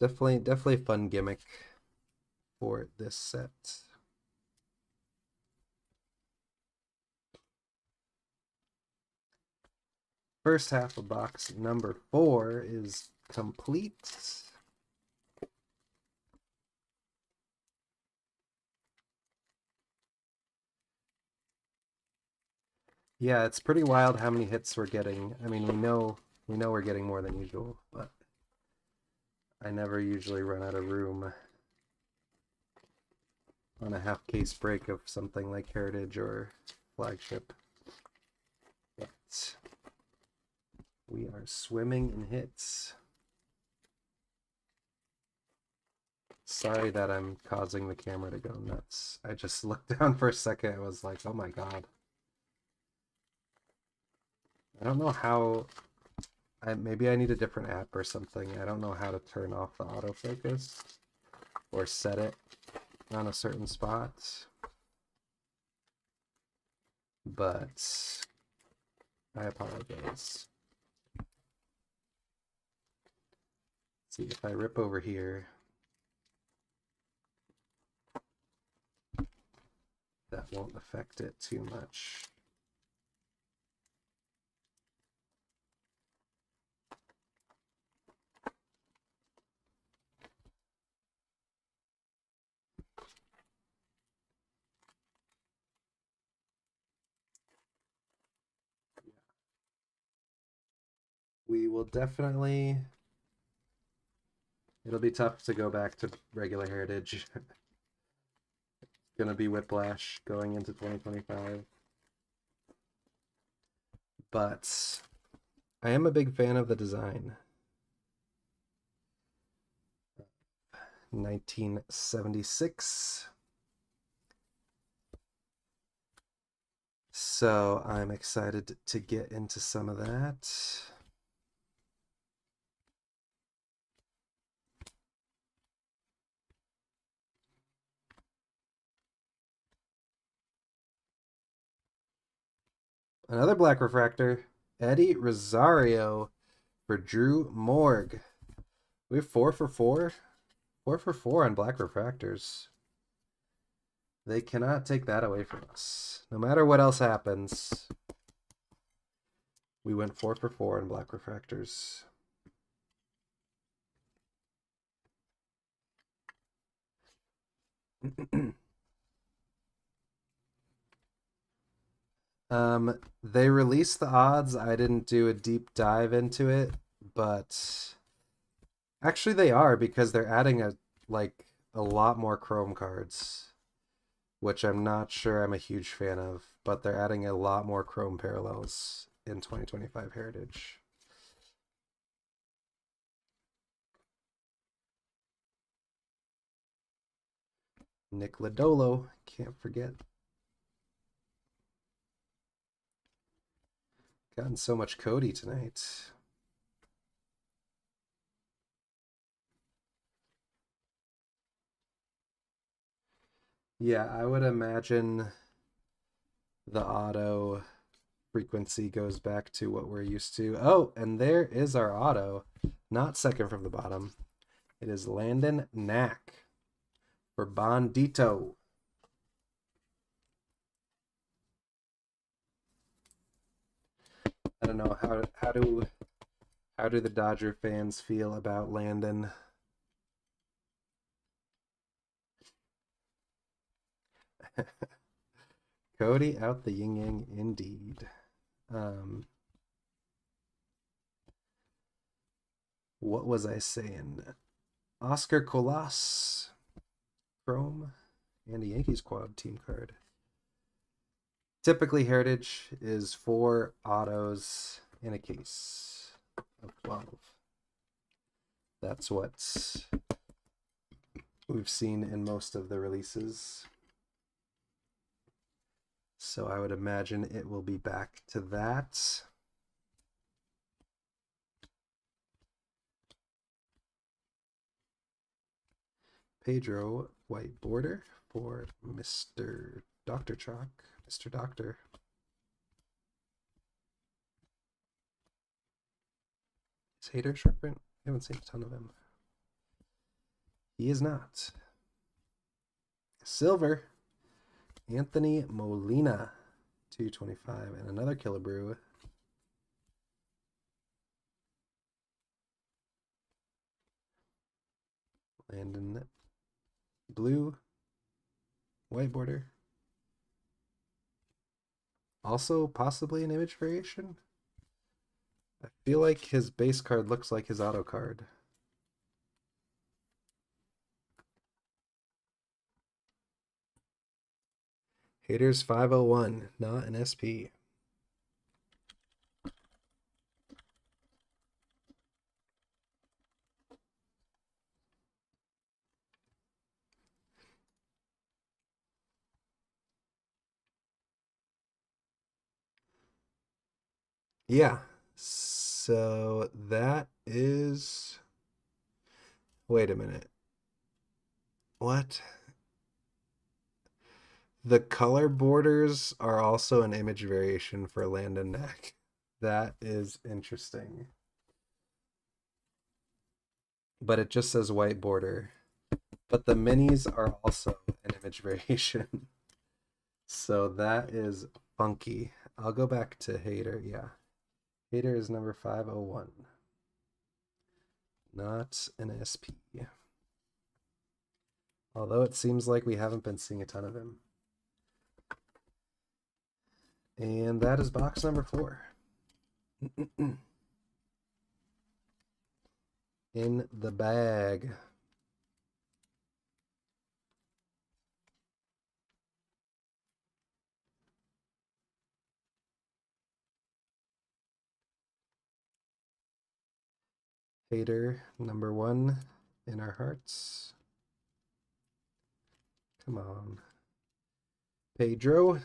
Definitely a fun gimmick for this set. First half of box number 4 is complete. Yeah, it's pretty wild how many hits we're getting. I mean, we know we're getting more than usual, but I never usually run out of room on a half case break of something like Heritage or Flagship. But we are swimming in hits. Sorry that I'm causing the camera to go nuts. I just looked down for a second and was like, oh my god. I don't know how... maybe I need a different app or something. I don't know how to turn off the autofocus or set it on a certain spot. But I apologize. Let's see if I rip over here. That won't affect it too much. We will definitely... It'll be tough to go back to regular Heritage. It's gonna be whiplash going into 2025. But I am a big fan of the design. 1976. So I'm excited to get into some of that. Another black refractor, Eddie Rosario for Drew Morg. We have 4 for 4. 4 for 4 on black refractors. They cannot take that away from us. No matter what else happens, we went 4 for 4 on black refractors. They released the odds. I didn't do a deep dive into it, but actually they are, because they're adding a lot more Chrome cards, which I'm not sure I'm a huge fan of, but they're adding a lot more Chrome parallels in 2025 Heritage. Nick Lodolo, can't forget. Gotten so much Cody tonight. Yeah, I would imagine the auto frequency goes back to what we're used to. Oh, and there is our auto. Not second from the bottom. It is Landon Knack for Bondito. I don't know, how do the Dodger fans feel about Landon? Cody out the yin yang indeed. What was I saying? Oscar Colas, Chrome, and a Yankees quad team card. Typically, Heritage is 4 autos in a case of 12. That's what we've seen in most of the releases. So I would imagine it will be back to that. Pedro, white border for Mr. Dr. Chalk. Mr. Doctor. Is Hader short print? I haven't seen a ton of him. He is not. Silver, Anthony Molina, 225, and another Killebrew. Landon, blue, white border. Also, possibly an image variation. I feel like his base card looks like his auto card. Haters 501, not an SP. Yeah. So that is. Wait a minute. What? The color borders are also an image variation for Landon Neck. That is interesting. But it just says white border. But the minis are also an image variation. So that is funky. I'll go back to Hater. Yeah. Hater is number 501. Not an SP. Although it seems like we haven't been seeing a ton of him. And that is box number 4. In the bag. Hater number 1 in our hearts. Come on. Pedro.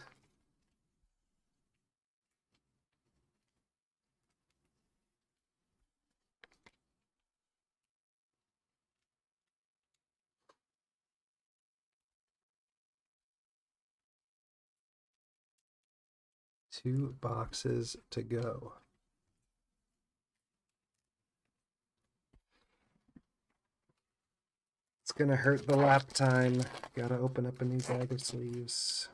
Two boxes to go. It's gonna hurt the lap time. Gotta open up a new bag of sleeves.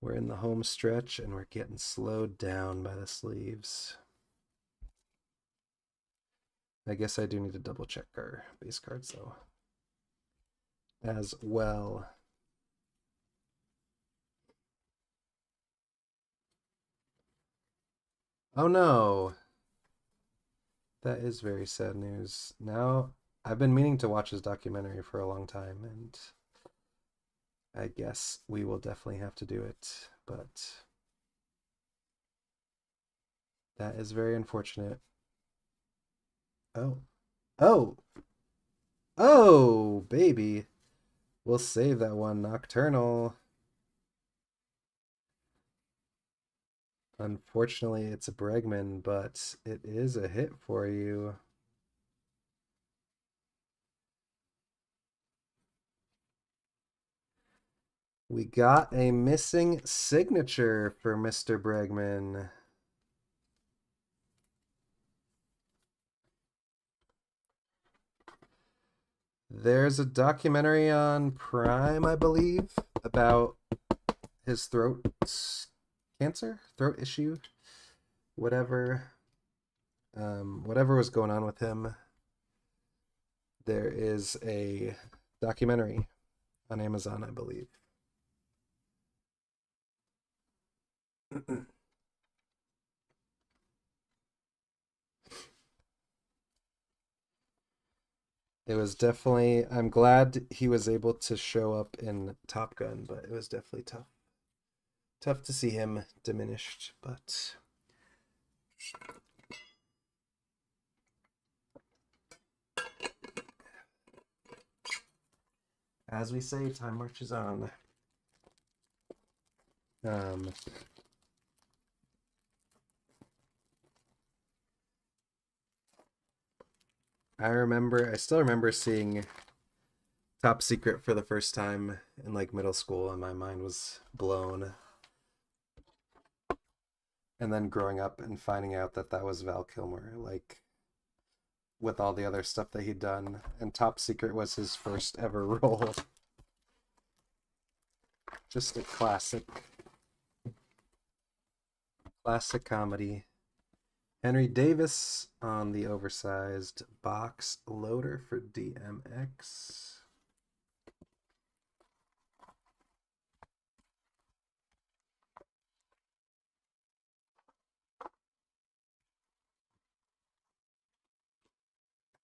We're in the home stretch and we're getting slowed down by the sleeves. I guess I do need to double check our base cards though. As well. Oh no. That is very sad news. Now, I've been meaning to watch his documentary for a long time, and I guess we will definitely have to do it, but that is very unfortunate. Oh. Oh! Oh, baby! We'll save that one. Nocturnal. Unfortunately, it's a Bregman, but it is a hit for you. We got a missing signature for Mr. Bregman. There's a documentary on Prime, I believe, about his throat cancer, throat issue, whatever was going on with him. There is a documentary on Amazon, I believe. It was definitely, I'm glad he was able to show up in Top Gun, but it was definitely tough. Tough to see him diminished, but as we say, time marches on. I still remember seeing Top Secret for the first time in like middle school, and my mind was blown. And then growing up and finding out that that was Val Kilmer, like with all the other stuff that he'd done, and Top Secret was his first ever role. Just a classic comedy. Henry Davis on the oversized box loader for DMX.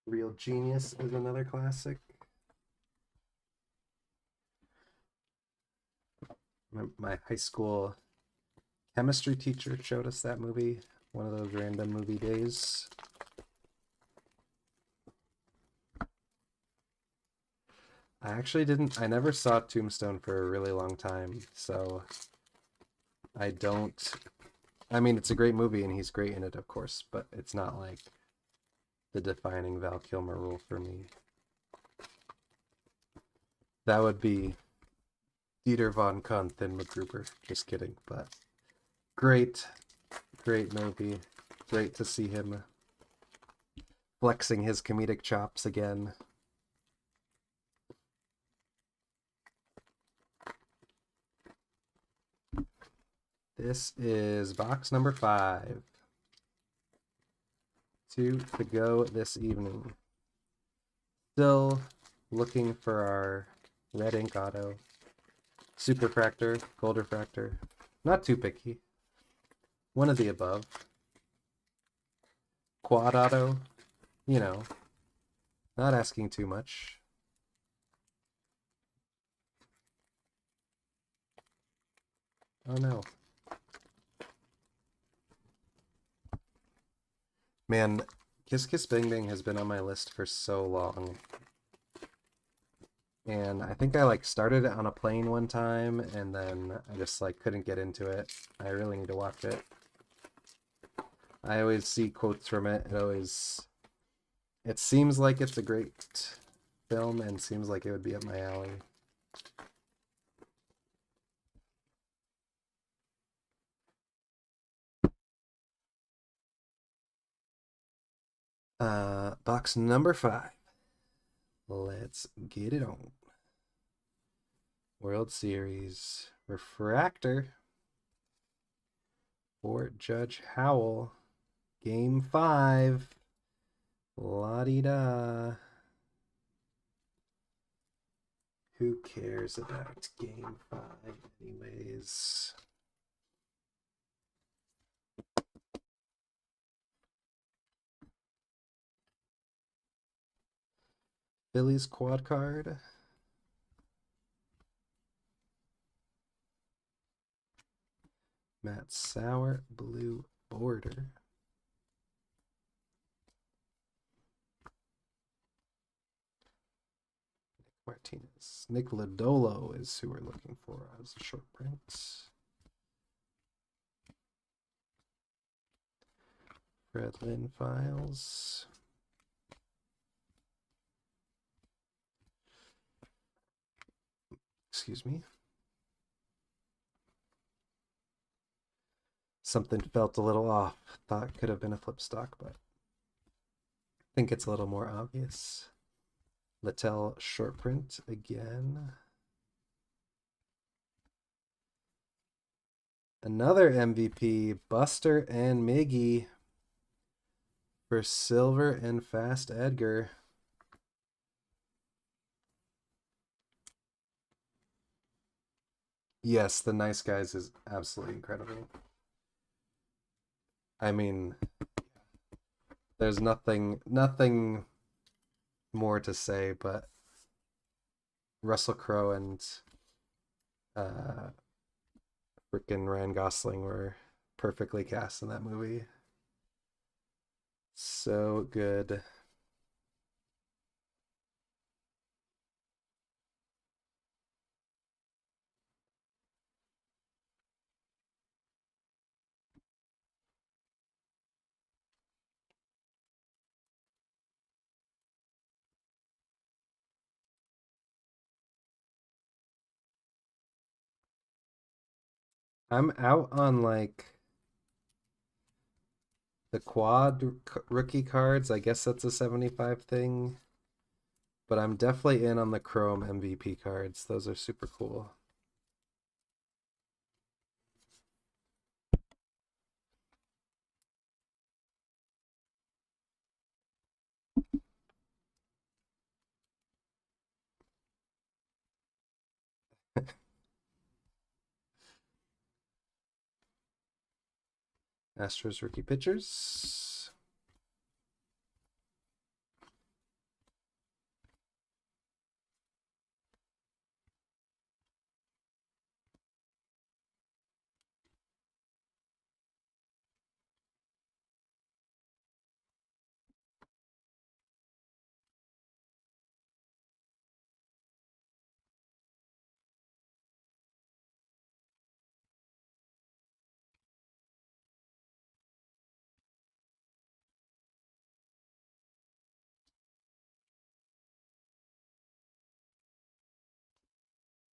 Real Genius is another classic. My high school chemistry teacher showed us that movie, one of those random movie days. I never saw Tombstone for a really long time, so I mean, it's a great movie and he's great in it, of course, but it's not like the defining Val Kilmer role for me. That would be Dieter von Kunt and MacGruber. Just kidding, but great movie. Great to see him flexing his comedic chops again. This is box number 5. 2 to go this evening. Still looking for our red ink auto. Superfractor, gold refractor. Not too picky. One of the above. Quad auto, you know, not asking too much. Oh no. Man, Kiss Kiss Bang Bang has been on my list for so long. And I think I like started it on a plane one time and then I just like couldn't get into it. I really need to watch it. I always see quotes from it. It seems like it's a great film and seems like it would be up my alley. Box number 5. Let's get it on. World Series refractor for Judge Howell. Game 5. La-di-da. Who cares about Game 5 anyways? Phillies quad card. Matt Sauer, blue border. Martinez. Nick Lodolo is who we're looking for as a short print. Fred Lynn files. Excuse me. Something felt a little off. Thought it could have been a flip stock, but I think it's a little more obvious. Littell short print again. Another MVP, Buster and Miggy for Silver and Fast Edgar. Yes, the Nice Guys is absolutely incredible. I mean, there's nothing more to say, but Russell Crowe and freaking Ryan Gosling were perfectly cast in that movie. So good. I'm out on like the rookie cards. I guess that's a 75 thing. But I'm definitely in on the Chrome MVP cards. Those are super cool. Astros rookie pitchers.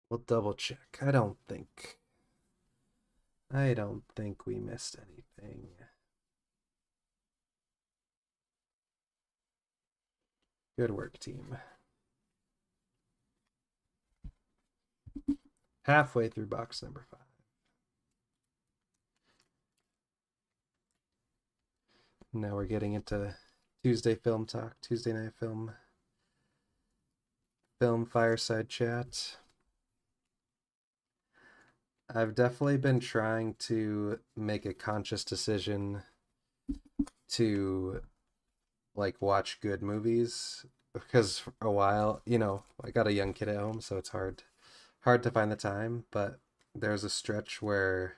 We'll double check. I don't think we missed anything. Good work, team. Halfway through box number 5. Now we're getting into Tuesday film talk, Tuesday night film fireside chat. I've definitely been trying to make a conscious decision to like watch good movies because for a while, I got a young kid at home, so it's hard to find the time, but there's a stretch where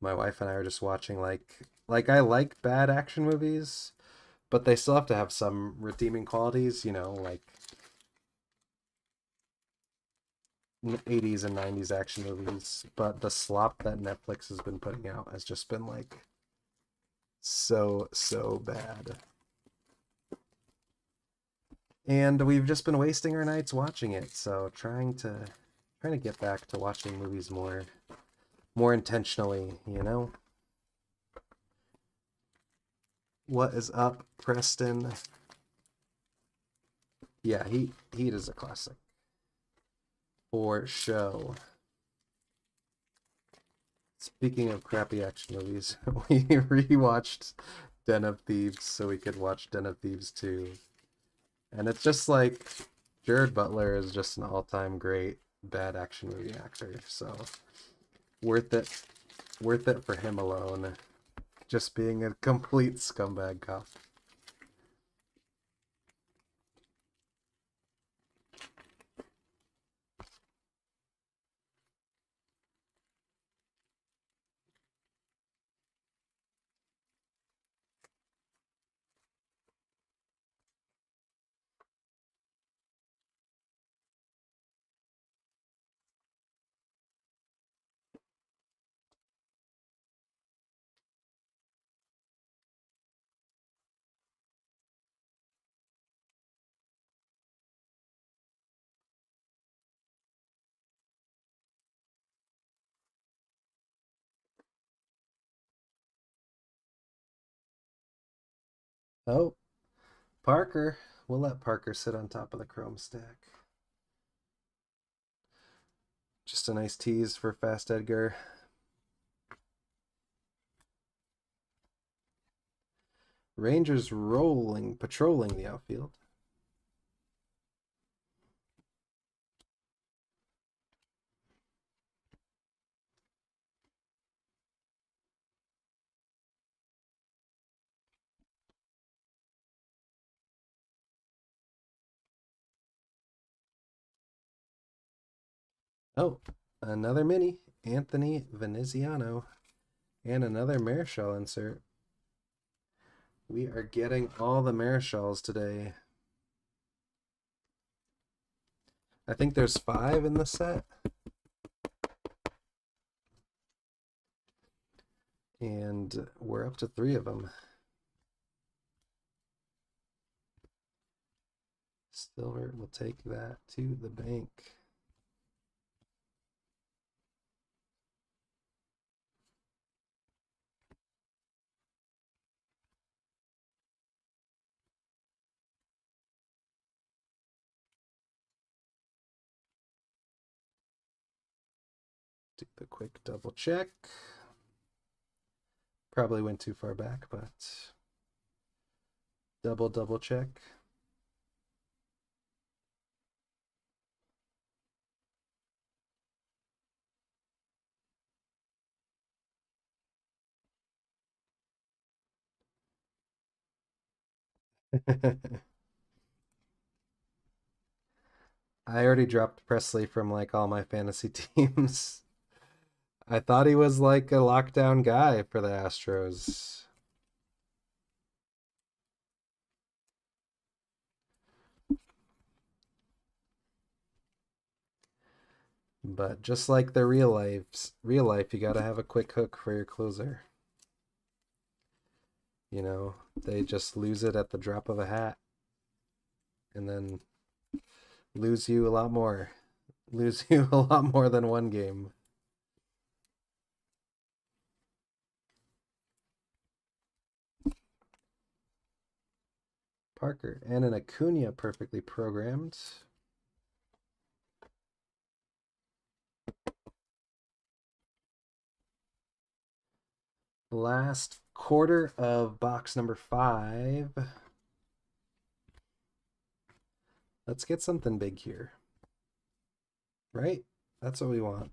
my wife and I are just watching like I like bad action movies, but they still have to have some redeeming qualities, like 80s and 90s action movies, but the slop that Netflix has been putting out has just been like so bad. And we've just been wasting our nights watching it, so trying to get back to watching movies more intentionally, What is up, Preston? Yeah, Heat is a classic. For show. Speaking of crappy action movies, we rewatched Den of Thieves so we could watch Den of Thieves 2. And it's just like Jared Butler is just an all-time great bad action movie actor, so worth it. Worth it for him alone. Just being a complete scumbag cop. Oh, Parker. We'll let Parker sit on top of the chrome stack. Just a nice tease for Fast Edgar. Rangers patrolling the outfield. Oh, another mini, Anthony Veneziano, and another Marischal insert. We are getting all the Marischals today. I think there's 5 in the set. And we're up to 3 of them. Silver will take that to the bank. Do the quick double check. Probably went too far back, but double check. I already dropped Presley from like all my fantasy teams. I thought he was like a lockdown guy for the Astros. But just like the real life, you gotta have a quick hook for your closer. You know, they just lose it at the drop of a hat, and then lose you a lot more. Lose you a lot more than one game. Parker and an Acuna perfectly programmed. Last quarter of box number 5. Let's get something big here. Right? That's what we want.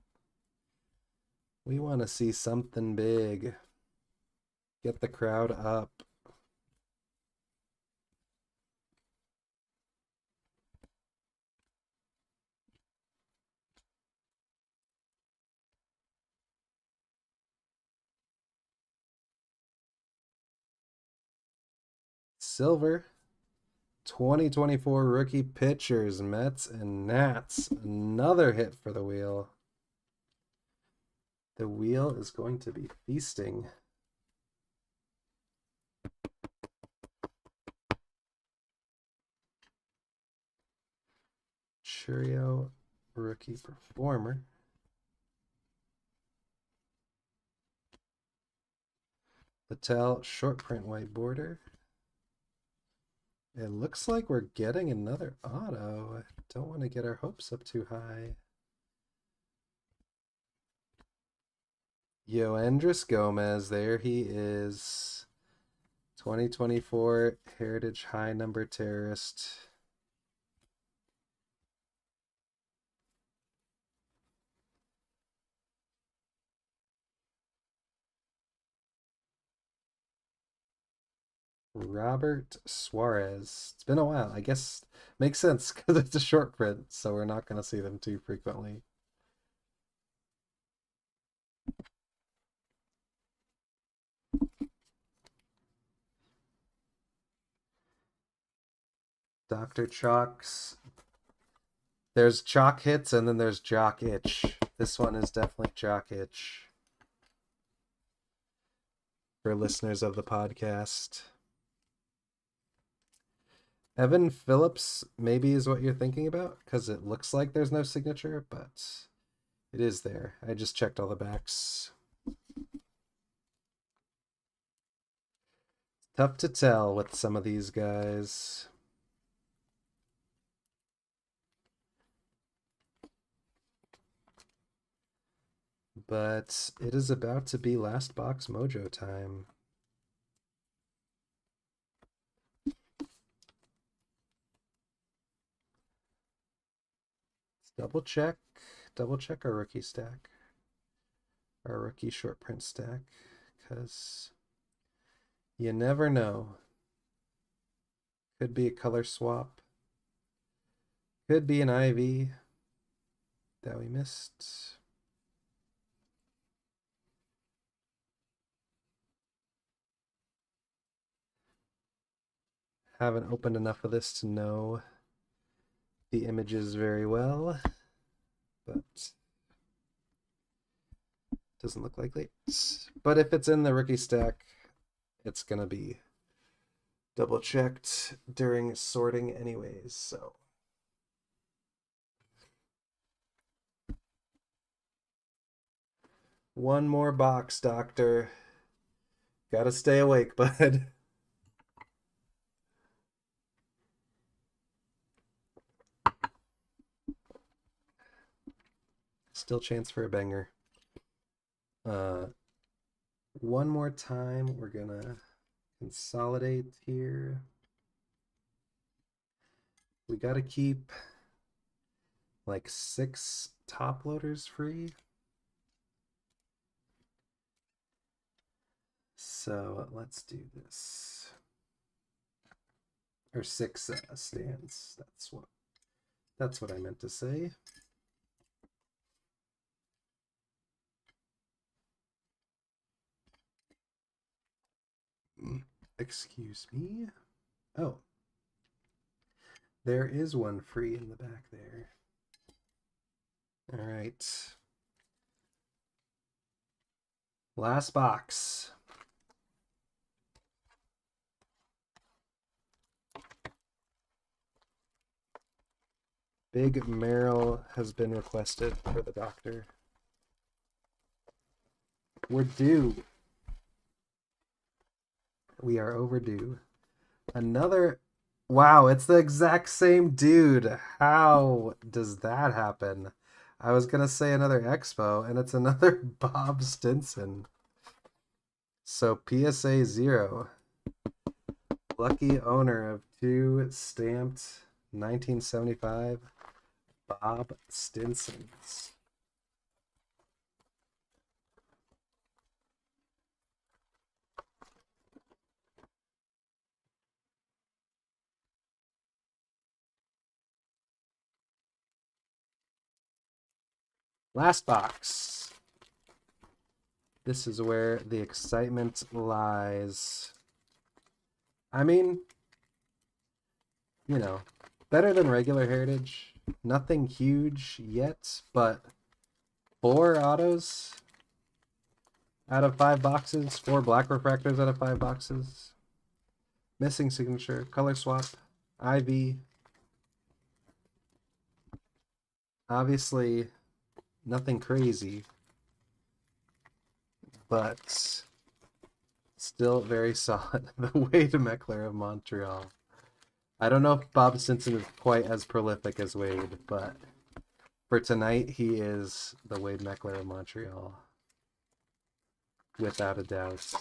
We want to see something big. Get the crowd up. Silver. 2024 rookie pitchers, Mets and Nats. Another hit for the wheel. The wheel is going to be feasting. Churio, rookie performer. Patel, short print white border. It looks like we're getting another auto. I don't want to get our hopes up too high. Yoendris Gomez, there he is. 2024 Heritage High Number Terrorist. Robert Suarez. It's been a while. I guess makes sense because it's a short print, so we're not going to see them too frequently. Dr. Chalk's. There's chalk hits and then there's jock itch. This one is definitely jock itch. For listeners of the podcast. Evan Phillips maybe is what you're thinking about because it looks like there's no signature, but it is there. I just checked all the backs. Tough to tell with some of these guys. But it is about to be last box mojo time. Let's double check our rookie stack. Our rookie short print stack, because you never know. Could be a color swap. Could be an IV that we missed. Haven't opened enough of this to know the images very well, but doesn't look like it. But if it's in the rookie stack, it's gonna be double checked during sorting anyways, so. One more box, doctor. Gotta stay awake, bud. Still chance for a banger. One more time, we're gonna consolidate here. We gotta keep like 6 top loaders free. So let's do this. Or 6 stands. That's what I meant to say. Excuse me. Oh. There is one free in the back there. All right. Last box. Big Merrill has been requested for the doctor. We're due. We are overdue. Another. Wow, it's the exact same dude. How does that happen? I was going to say another Expo, and it's another Bob Stinson. So PSA 0. Lucky owner of 2 stamped 1975 Bob Stinsons. Last box. This is where the excitement lies. I mean, you know, better than regular Heritage. Nothing huge yet, but 4 autos out of 5 boxes, 4 black refractors out of 5 boxes. Missing signature, color swap, IV. Obviously, nothing crazy, but still very solid. The Wade Meckler of Montreal. I don't know if Bob Stinson is quite as prolific as Wade, but for tonight, he is the Wade Meckler of Montreal. Without a doubt.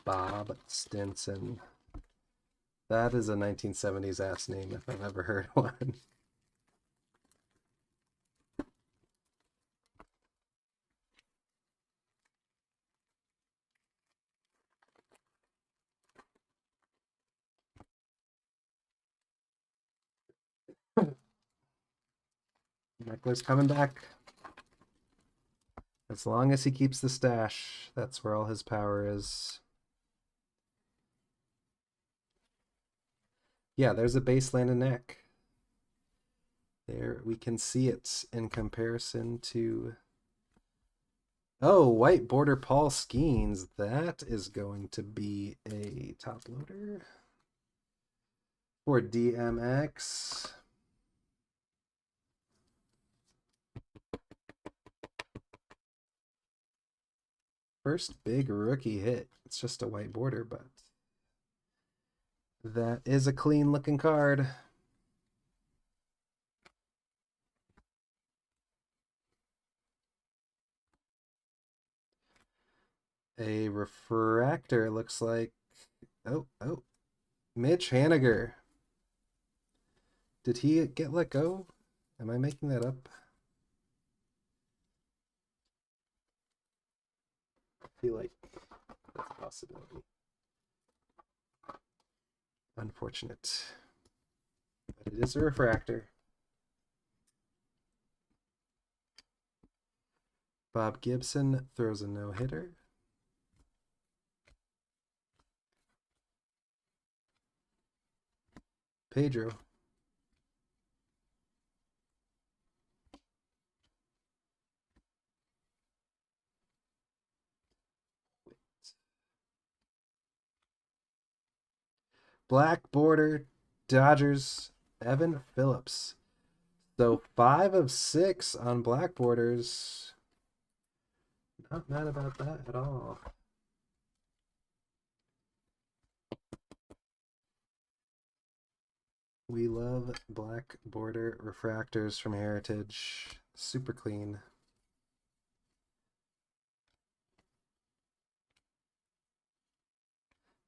Bob Stinson. That is a 1970s ass name if I've ever heard one. Meckler's coming back. As long as he keeps the stash, that's where all his power is. Yeah, there's a baseline and neck. There, we can see it in comparison to... Oh, white border Paul Skeens. That is going to be a top loader for DMX. First big rookie hit. It's just a white border, but that is a clean looking card. A refractor looks like. Oh. Mitch Haniger. Did he get let go? Am I making that up? I feel like that's a possibility. Unfortunate. But it is a refractor. Bob Gibson throws a no-hitter. Pedro. Black border, Dodgers, Evan Phillips. So 5 of 6 on black borders. Not mad about that at all. We love black border refractors from Heritage. Super clean.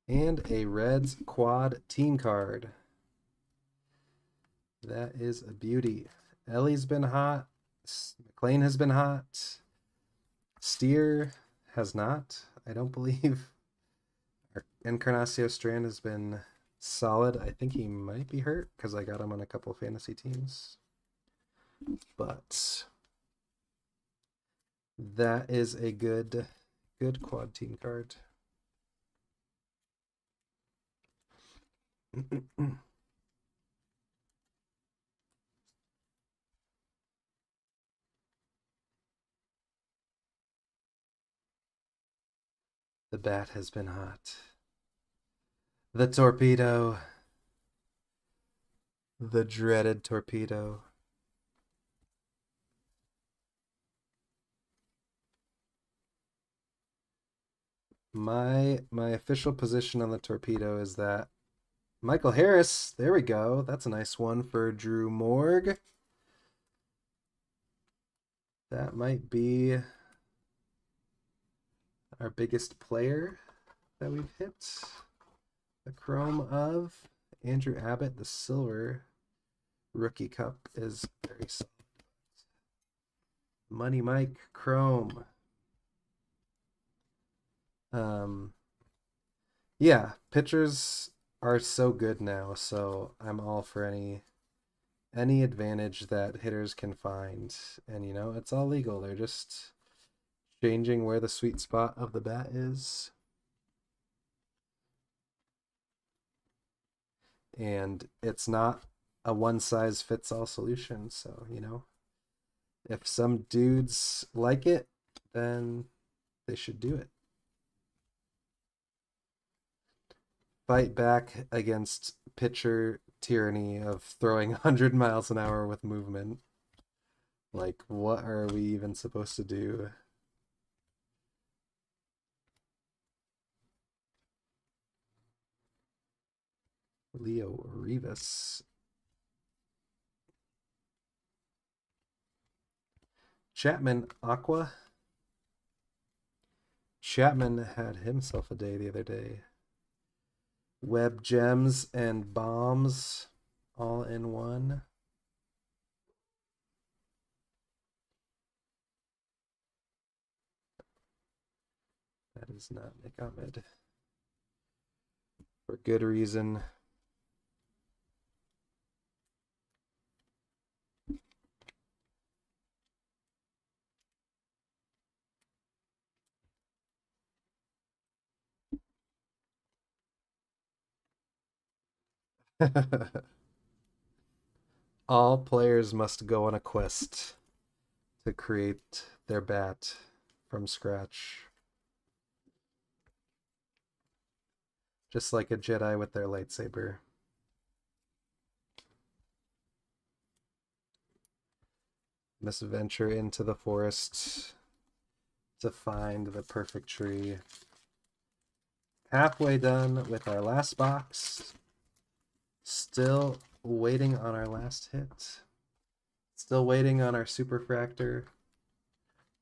And a Reds quad team card. That is a beauty. Ellie's been hot. McLean has been hot. Steer has not, I don't believe. Encarnacio Strand has been solid. I think he might be hurt because I got him on a couple fantasy teams. But that is a good quad team card. The bat has been hot. The torpedo. The dreaded torpedo. My official position on the torpedo is that Michael Harris, there we go. That's a nice one for Drew Morg. That might be our biggest player that we've hit. The chrome of Andrew Abbott, the silver rookie cup is very solid. Money Mike chrome. Yeah, pitchers are so good now, so I'm all for any advantage that hitters can find. And you know, it's all legal. They're just changing where the sweet spot of the bat is. And it's not a one size fits all solution, so you know, if some dudes like it, then they should do it. Fight back against pitcher tyranny of throwing 100 miles an hour with movement. Like, what are we even supposed to do? Leo Rivas. Chapman Aqua. Chapman had himself a day the other day. Web gems and bombs all in one. That is not Nick Ahmed. For good reason. All players must go on a quest to create their bat from scratch. Just like a Jedi with their lightsaber. Must venture into the forest to find the perfect tree. Halfway done with our last box. Still waiting on our last hit. Still waiting on our Superfractor.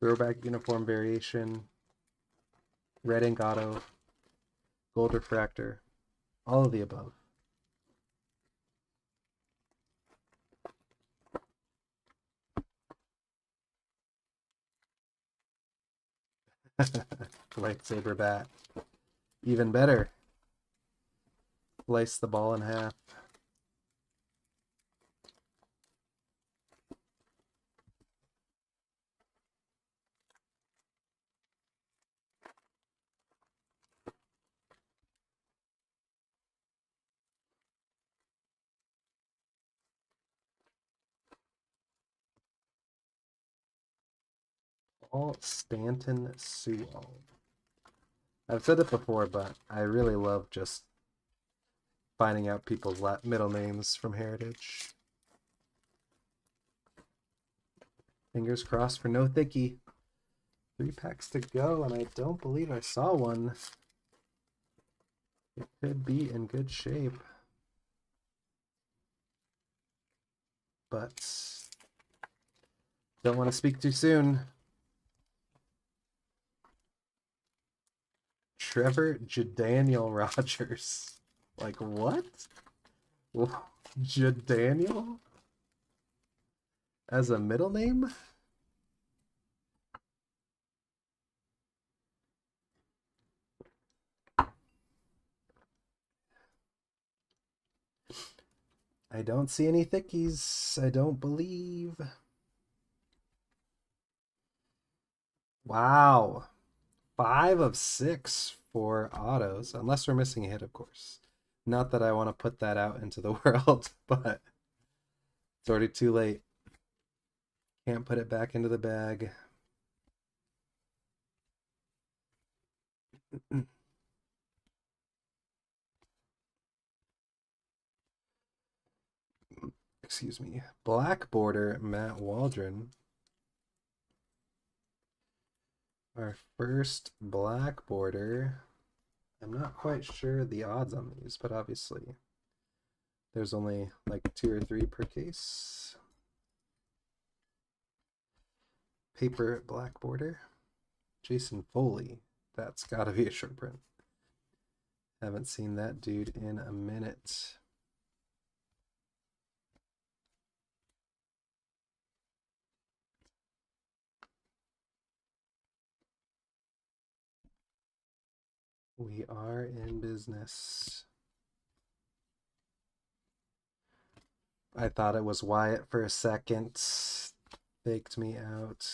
Throwback uniform variation. Red ink auto. Gold refractor. All of the above. Lightsaber bat. Even better. Slice the ball in half. Paul Stanton Sewell. I've said it before, but I really love just finding out people's middle names from Heritage. Fingers crossed for no thickie. 3 packs to go, and I don't believe I saw one. It could be in good shape. but don't want to speak too soon. Trevor Jadaniel Rogers. Like, what? Jadaniel? As a middle name? I don't see any thickies. I don't believe. Wow. 5 of 6 for autos. Unless we're missing a hit, of course. Not that I want to put that out into the world, but it's already too late. Can't put it back into the bag. Excuse me. Black border, Matt Waldron. Our first black border. I'm not quite sure the odds on these, but obviously there's only like 2 or 3 per case. Paper black border. Jason Foley. That's gotta be a short print. Haven't seen that dude in a minute. We are in business. I thought it was Wyatt for a second. Faked me out.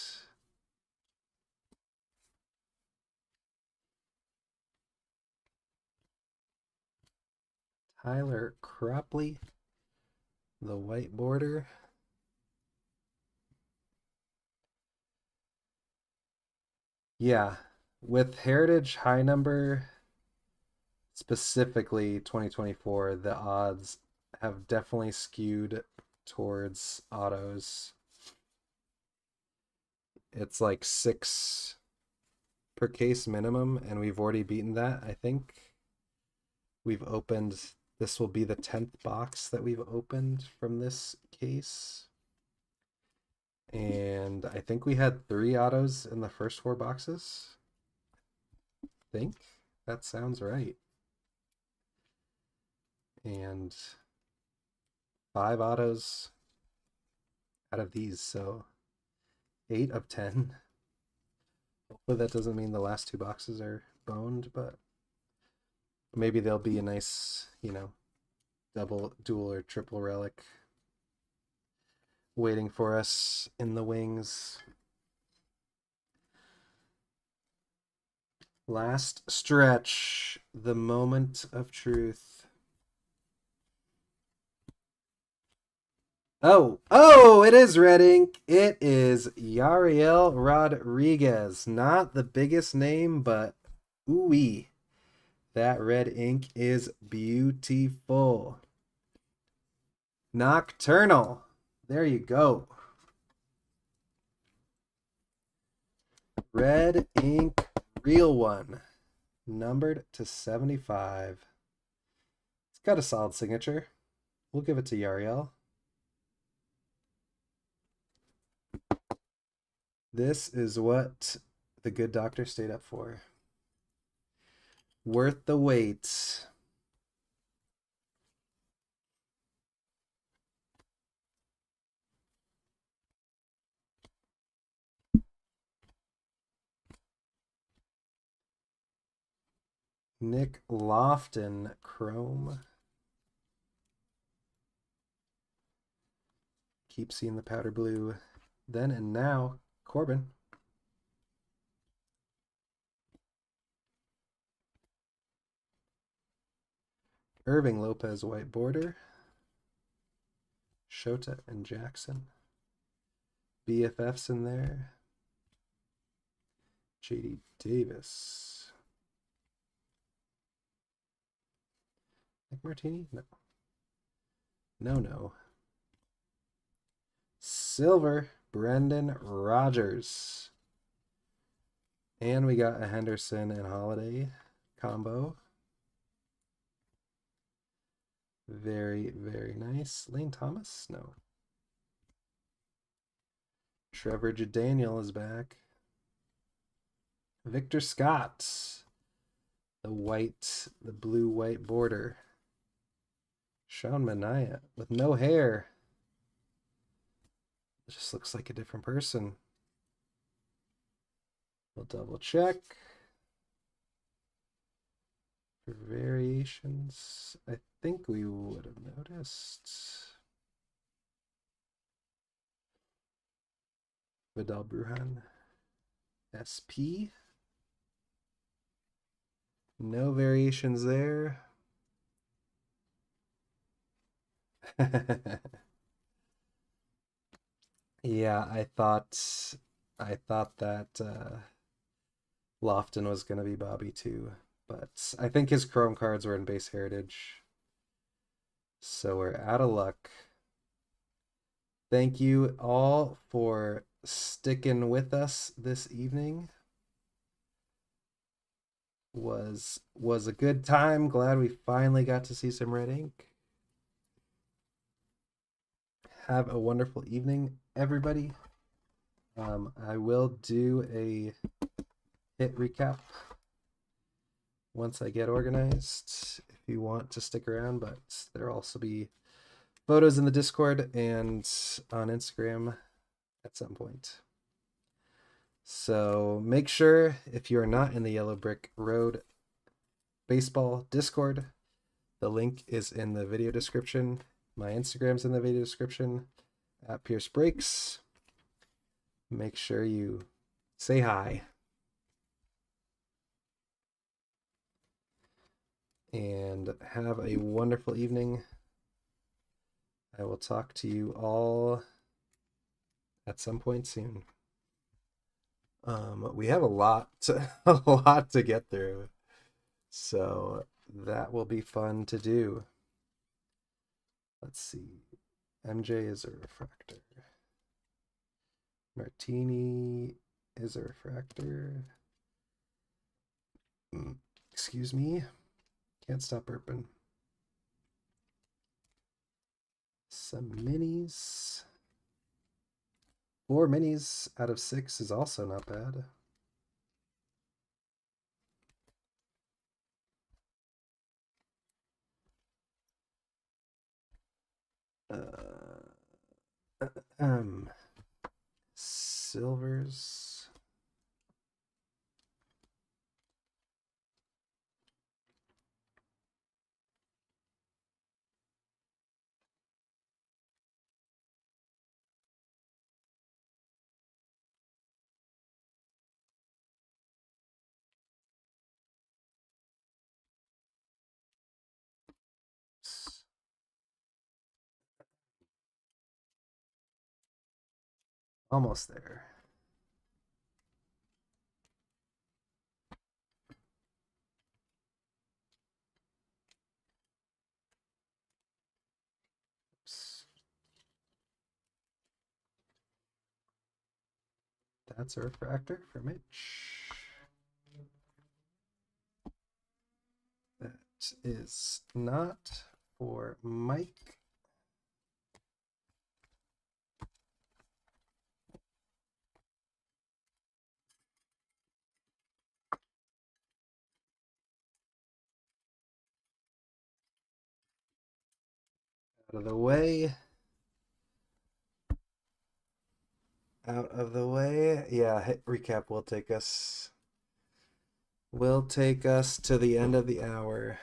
Tyler Cropley. The white border. Yeah. With Heritage high number, specifically 2024, the odds have definitely skewed towards autos. It's like 6 per case minimum, and we've already beaten that. I think we've opened, this will be the 10th box that we've opened from this case. And I think we had 3 autos in the first 4 boxes. I think that sounds right. And 5 autos out of these, so 8 of 10. Hopefully that doesn't mean the last 2 boxes are boned, but maybe there'll be a nice, you know, double, dual, or triple relic waiting for us in the wings. Last stretch, the moment of truth. Oh, it is red ink. It is Yariel Rodriguez. Not the biggest name, but ooh-wee. That red ink is beautiful. Nocturnal. There you go. Red ink, real one. Numbered to 75. It's got a solid signature. We'll give it to Yariel. This is what the good doctor stayed up for. Worth the wait. Nick Lofton, Chrome. Keep seeing the powder blue. Then and now, Corbin. Irving Lopez, white border. Shota and Jackson. BFFs in there. JD Davis. Nick Martini? No. No. Silver, Brendan Rodgers. And we got a Henderson and Holiday combo. Very, very nice. Lane Thomas? No. Trevor Jadaniel is back. Victor Scott. The blue-white border. Sean Mania with no hair. It just looks like a different person. We'll double check. For variations, I think we would have noticed. Vidal Brujan. SP. No variations there. Yeah, I thought that Lofton was gonna be Bobby too, but I think his Chrome cards were in base heritage. So we're out of luck. Thank you all for sticking with us this evening. Was a good time. Glad we finally got to see some red ink. Have a wonderful evening, everybody. I will do a hit recap once I get organized if you want to stick around, but there'll also be photos in the Discord and on Instagram at some point. So make sure, if you are not in the Yellow Brick Road Baseball Discord, the link is in the video description. My Instagram's in the video description at Pierce Breaks. Make sure you say hi. And have a wonderful evening. I will talk to you all at some point soon. We have a lot to get through, so that will be fun to do. Let's see. MJ is a refractor. Martini is a refractor. Excuse me. Can't stop burping. Some minis. 4 minis out of 6 is also not bad. Silvers. Almost there. That's a refractor for Mitch. That is not for Mike. Out of the way. Out of the way. Yeah, hit recap will take us to the end of the hour.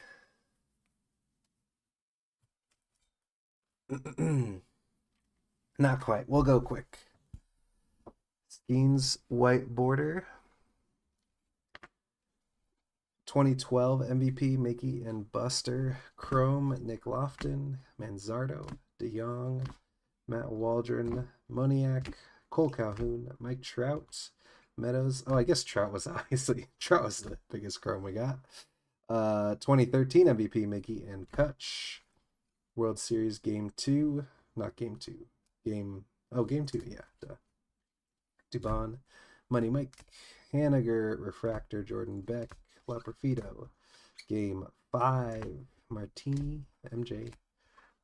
Not quite. We'll go quick. Skeens white border. 2012 MVP Mickey and Buster. Chrome Nick Lofton. Manzardo. DeYoung. Matt Waldron. Moniak. Cole Calhoun. Mike Trout. Meadows. Oh, I guess Trout was the biggest Chrome we got. 2013 MVP Mickey and Kutch. World Series Game 2. Not Game 2. Game 2, yeah. Duh. Dubon. Money Mike. Haniger. Refractor. Jordan Beck. Laperfido. Game 5. Martini. MJ.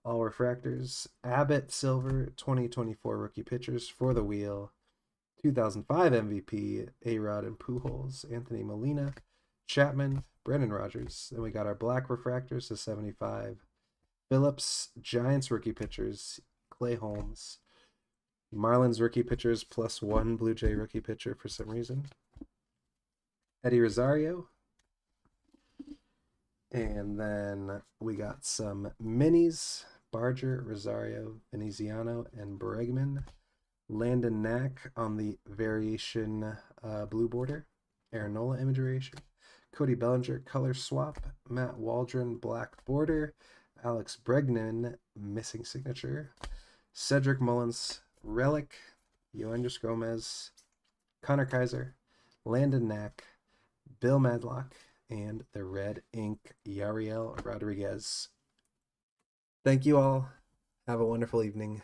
All refractors. Abbott Silver. 2024 rookie pitchers for the wheel. 2005 MVP, A-Rod and Pujols, Anthony Molina, Chapman, Brendan Rodgers. Then we got our black refractors to 75. Phillips, Giants rookie pitchers, Clay Holmes. Marlins rookie pitchers +1 Blue Jay rookie pitcher for some reason. Eddie Rosario. And then we got some minis. Barger, Rosario, Veneziano, and Bregman. Landon Knack on the variation blue border. Aaron Nola image variation. Cody Bellinger color swap. Matt Waldron black border. Alex Bregman missing signature. Cedric Mullins relic. Yoendris Gomez. Connor Kaiser. Landon Knack. Bill Madlock. And the red ink Yariel Rodriguez. Thank you all. Have a wonderful evening.